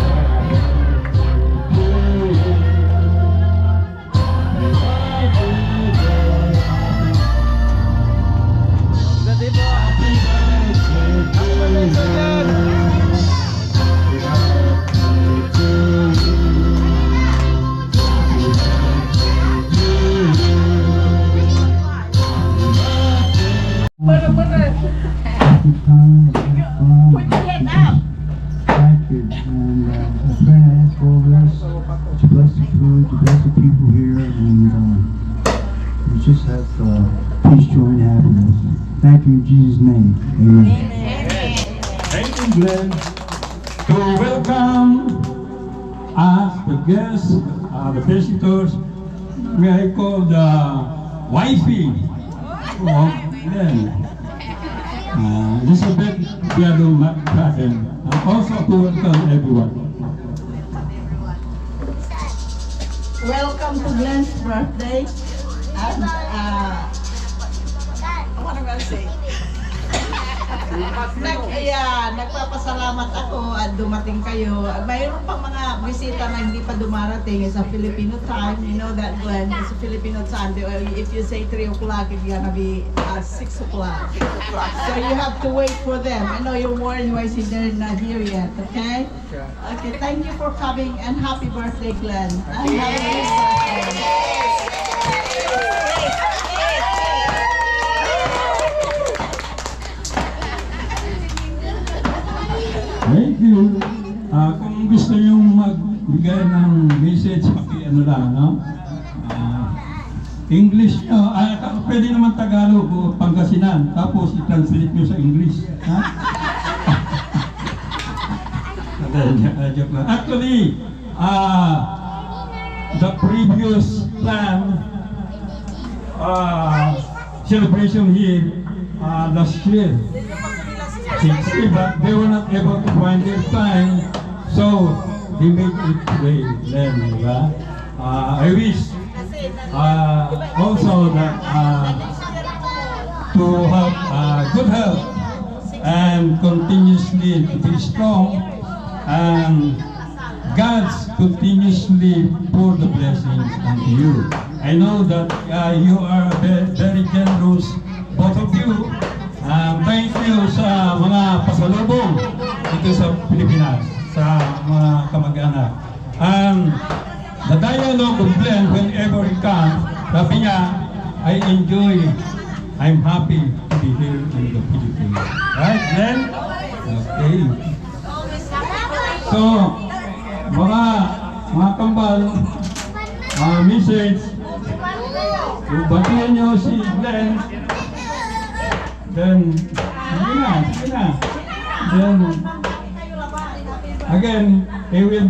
Thank you, and I pray and ask all this to bless the food, to bless the people here, and we just have peace, joy, and happiness. Thank you in Jesus' name. Amen. Thank you, Glenn, to welcome us, the guests, the visitors. May I call the wifey of Glenn, Elizabeth Biado McCracken, and also to welcome everyone. Welcome to Glenn's birthday. And what am I gonna say? Nagpapasalamat ako at dumating kayo. Mayroon pang mga bisita na hindi pa dumarating. It's a Filipino time. You know that, Glenn. It's a Filipino time. If you say 3 o'clock, it's gonna be 6 o'clock. So you have to wait for them. I know you're worried why they're not here yet, okay? Okay, thank you for coming and happy birthday, Glenn. And have a nice birthday. Thank you. Kung gusto nyo magbigay ng message, paki-ano lang, no? English nyo, pwede naman Tagalog o Pangasinan, tapos i-translate nyo sa English. Ha? Joke lang. Actually, the previous plan, celebration here last year, 60, but they were not able to find their time. So they make it today, then, di ba? I wish also that to have good health and continuously to be strong, and God's continuously pour the blessings unto you. I know that you are very generous, both of you. Thank you sa mga pasalubong dito sa Pilipinas, sa mga kamag-anak. The dialogue of Glenn, whenever he comes, sabi niya, I'm happy to be here in the Philippines. Right, Glenn? Okay. So, mga kambal, message, yung batihan nyo si Glenn, then, sige na. Then, again, he will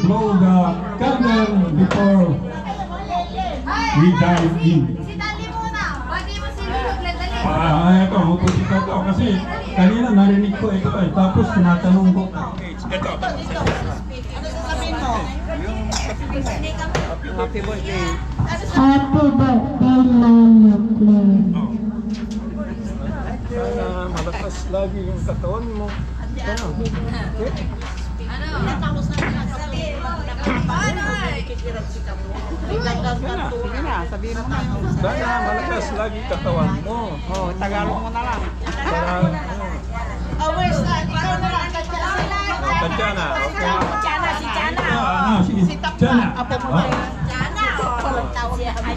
blow the candle before we dive in. Ito, magpusika to kasi kanina narinig ko ito tapos tinatanong ko. Ito. Happy birthday. Happy birthday, Lolo Glenn. Sana malakas lagi yung katawan mo. Sana malakas lagi katawan mo. Tagalog mo na lang. Ikaw na lang. Tatiana, okay. Si Tiana. Apo mo kayo.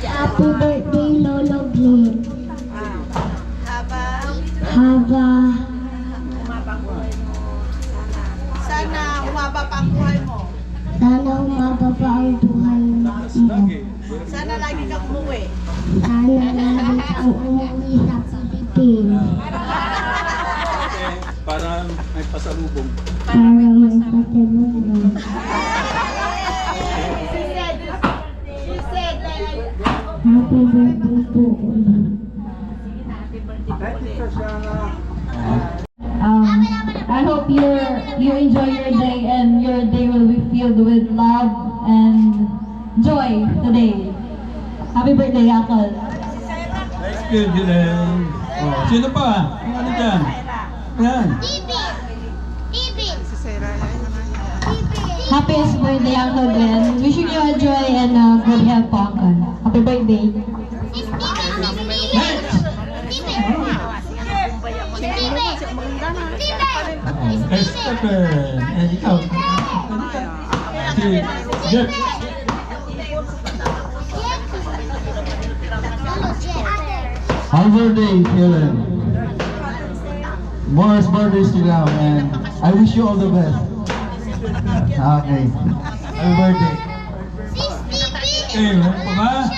Happy birthday, Lolo Glenn. Haba. Sana umaba pa ang buhay mo. Sana umaba pa ang buhay mo. Sana lagi kang umuwi. Sana lagi kang umuwi sa Pilipinas. Para may pasalubong. Para may pasalubong. Happy birthday po ulit. I hope you enjoy your day and your day will be filled with love and joy today. Happy birthday, Uncle. Thank you, Dylan. Sino pa? Ano dyan? Yan. Happiest birthday, Uncle Glenn. Wishing you a joy and good health po, Uncle. Happy birthday. Next! Stephen. Ikaw. Si Jeff. Happy birthday, Dylan. Morris birthday to now, and I wish you all the best. Okay. Happy birthday. Ano pa ba?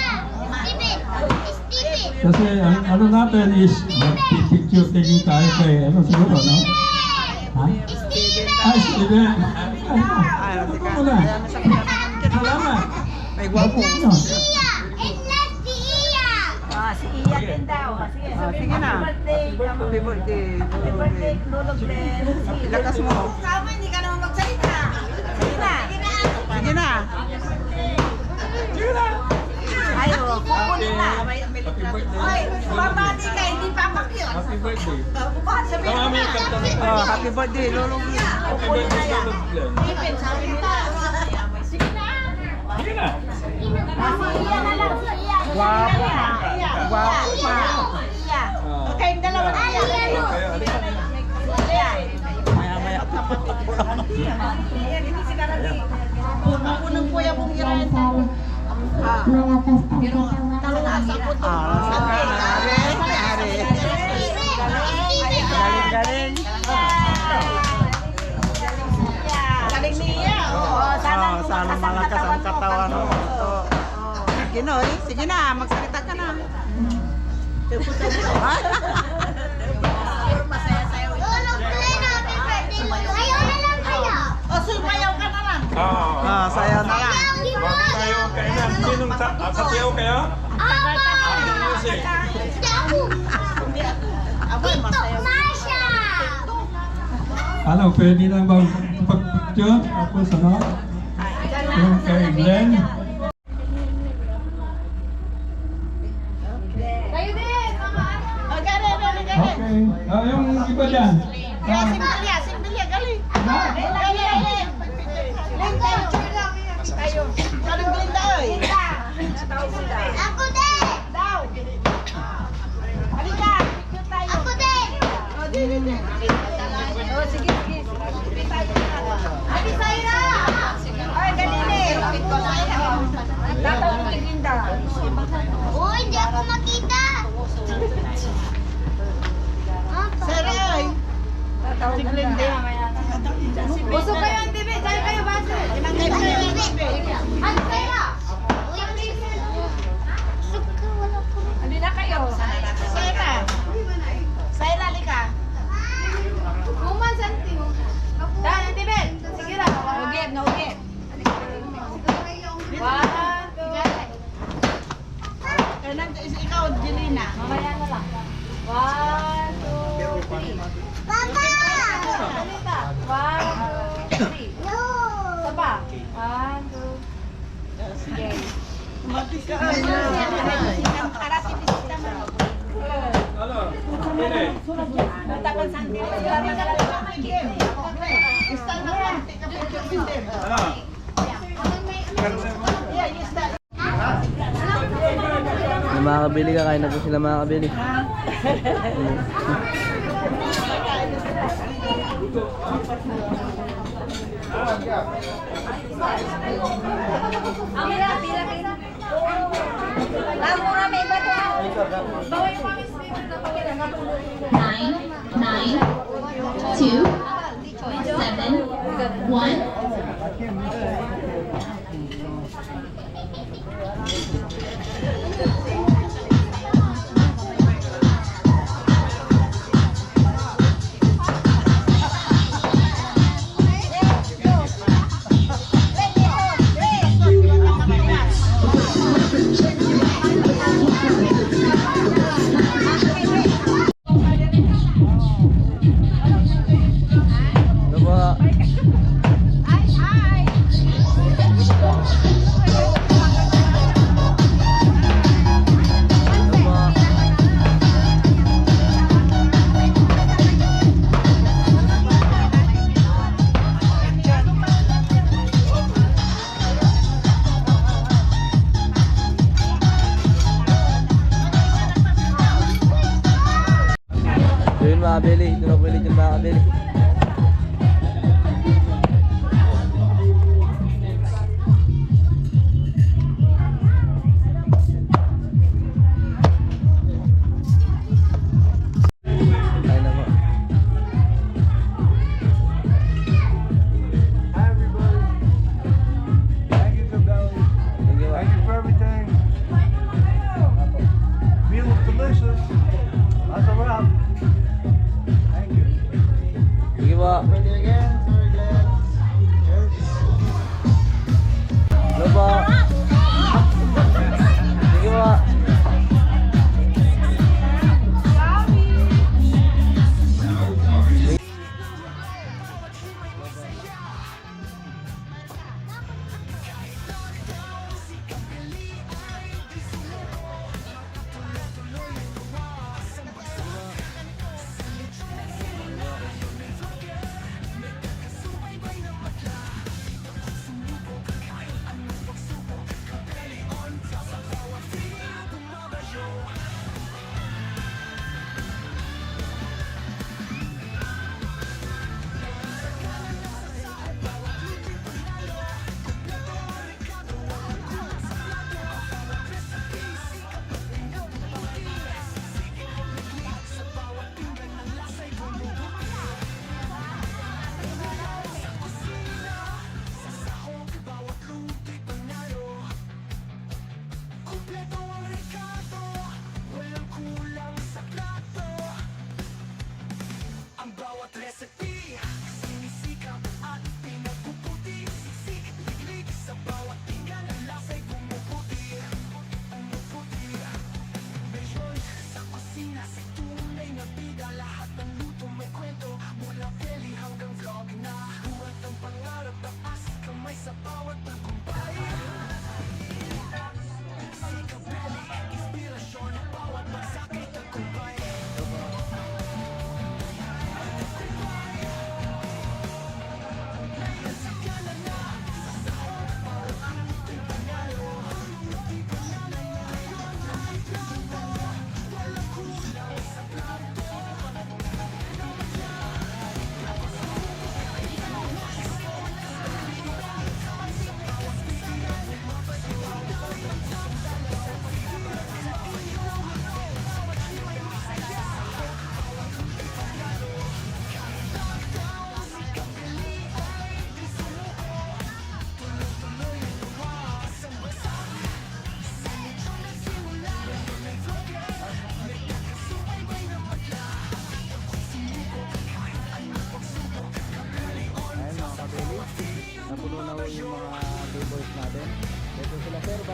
Kasi ang ano natin is picture taking tayo kay ano siguro, no? Ha? Steven. Ano mo na? Salamat. May gwapo. Si Iya din daw. Sige na. Happy birthday. Happy birthday, Lolo Glenn. Lakas mo. Sama, hindi ka naman magsalita. Sige na. Sige na. Ayo, kukunin na. Ay, babati ka, hindi papakyot. Happy birthday. Sabihin mo na. Happy birthday, Lolo Glenn. Kukunin na yan. Ipin, sabi mo na. Sige na. Sige na. Iya na lang, iya. Guwapo. Guwapo pa. Iya. Okay, yung dalawa na yan. Maya-maya pa. Hindi si Karali. Punong kuya mong iran. Malakas ang katawan. Talagas ako to. Galing-galing. Galing niya. Sana malakas ang katawan mo. Ginoy, sige na, magsalita ka na. Masaya-sayo. Ayaw na lang kaya. O, sumayaw ka na lang. Sayaw na lang. Sayaw kayo na. Sinong sasayaw kayo? Music. Aboy, masayaw. Masha! Ano, pwede lang bang yun. Tapos ano? Yung kay Glenn. Kayo din, mga ano. Okay. Yung iba dyan. Simbilya, galing. Galing. Tayo. Anong Glinda, oy? Ako din! Daw. Halika, picture tayo. Ako din! Oh, di. Oh, sige. Abi Saira! Ay, galing eh. Tatawag ni Glinda. Uy, hindi ako makita! Saray. Tatawag ni Glinda. Busog kayo ang TV! Saan kayo baso? Ilang kayo na yung Ano Saira? Uy, please! Busog ka, wala ko. Hindi na kayo. Saira. Saira, halika. Kuman, santi mo. Dahil ang TV. Sige lang. Ugit, no ugit. Ikaw, Jelena. Mamaya na lang. 1, 2, 3. Papa! Salita. 1, 2, 3. No! Sapa. 1, 2. Sige. Makakabili ka, kaya na po sila makakabili. Nine, 2, 7, 1. Doon makakabili, doon ako bili dyan makakabili. Ay na po. Hi everybody. Thank you for belly. Thank you. Thank you for everything. Meal was delicious. That's a wrap. Thank you. Thank you po. Ready again? Sorry, Glenn. Yes. Hello po. Thank you po. Lahat ng luto may kwento, mula peli hanggang vlog na. Buhat ng pangarap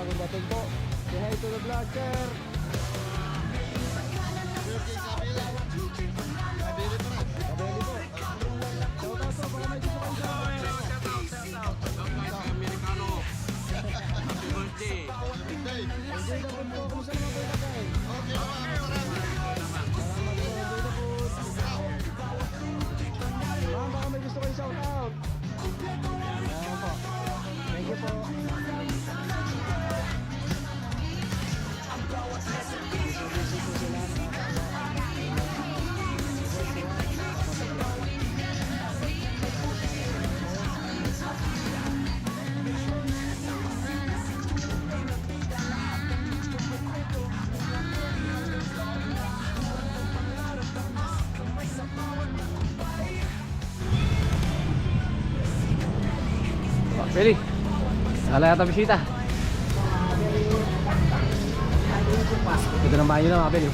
bagong dating po. Say hi to the vlog, sir. Kabeli po. Shout out po, baka may gusto kayo sa enjoy the food po. Kumusta naman po yung pagkain? Baka may gusto kayo shout out. Ayan po. Thank you po. Beli. Wala yata bisita. Ito na banyo na mga Beli.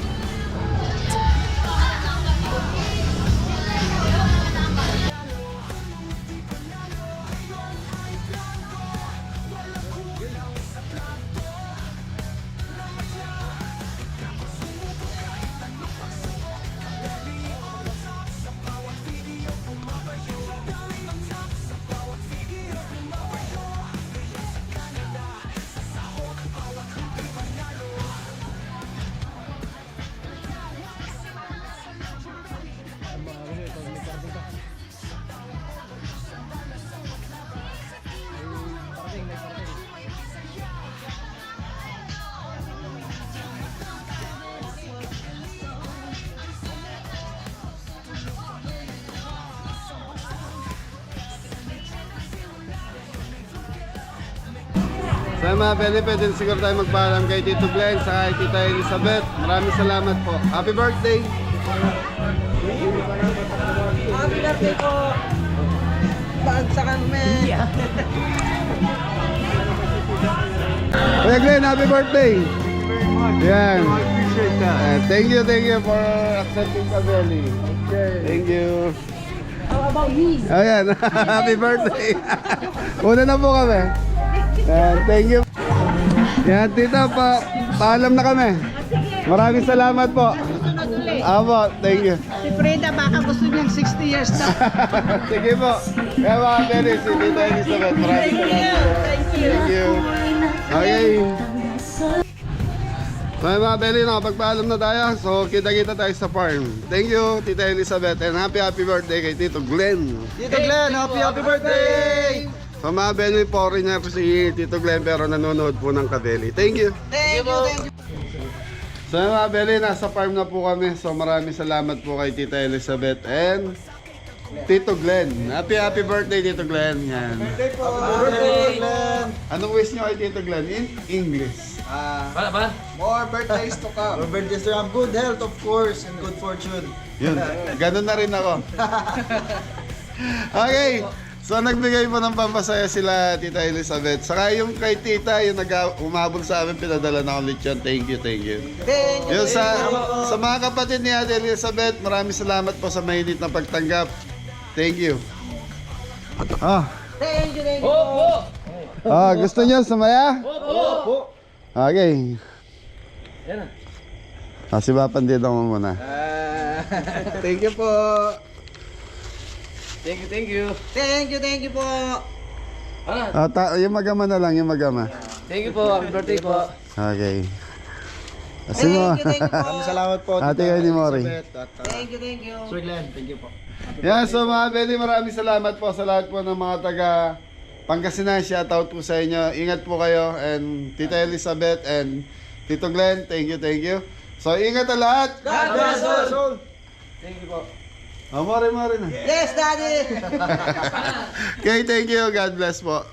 Sa mga Beli, pwede siguro tayo magpaalam kay Tito Glenn sa kay Tita Elizabeth. Maraming salamat po. Happy birthday! Happy birthday po! Bagsakan me! Kuya Glenn, happy birthday! Yan. Thank you for accepting the Beli. Thank you. How about me? Ayan, happy birthday! Una na po kami. Yan, thank you. Yan, tita, paalam na kami. Maraming salamat po. Apo, thank you. Si Freda baka gusto niyang 60 years na. Sige po. Kaya mga Beli, si Tita Elizabeth, maraming salamat po. Thank you. Okay. So mga Beli, nakapagpaalam na tayo. So kita-kita tayo sa farm. Thank you, Tita Elizabeth, and happy birthday kay Tito Glenn. Tito Glenn, happy birthday! So mga Beli, foreigner po si Tito Glenn pero nanonood po ng Kabeli. Thank you. Thank you. So mga Beli, nasa farm na po kami. So maraming salamat po kay Tita Elizabeth and Tito Glenn. Happy birthday, Tito Glenn. Yan. Birthday, Glenn! Anong wish nyo kay Tito Glenn? In English. Para. More birthdays to come. More birthdays to come. Good health, of course, and good fortune. Yun. Ganun na rin ako. Okay. So nagbigay po ng pampasaya sila Tita Elizabeth. Saka yung kay Tita, yung umabol sa amin, pinadala na ulit yun. Thank you. Yun sa mga kapatid ni Ate Elizabeth, maraming salamat po sa mainit na pagtanggap. Thank you. Thank you. Gusto niyo sumaya? Opo. Okay. Yan na. Si Bapan din ako muna. Thank you po. Thank you. Thank you po. Ano? Yung magama na lang, yung magama. Thank you po. Happy birthday po. Okay. Kasi mo. Maraming salamat po. Ate kayo ni Mori. Thank you. Sir Glenn, thank you po. Yan, so mga Beli, maraming salamat po sa lahat po ng mga taga Pangasinan. Shoutout po sa inyo. Ingat po kayo. And Tita Elizabeth and Tito Glenn, thank you. So ingat ang lahat. God bless us. Thank you po. Mori na. Yes, Daddy. Okay, thank you. God bless po.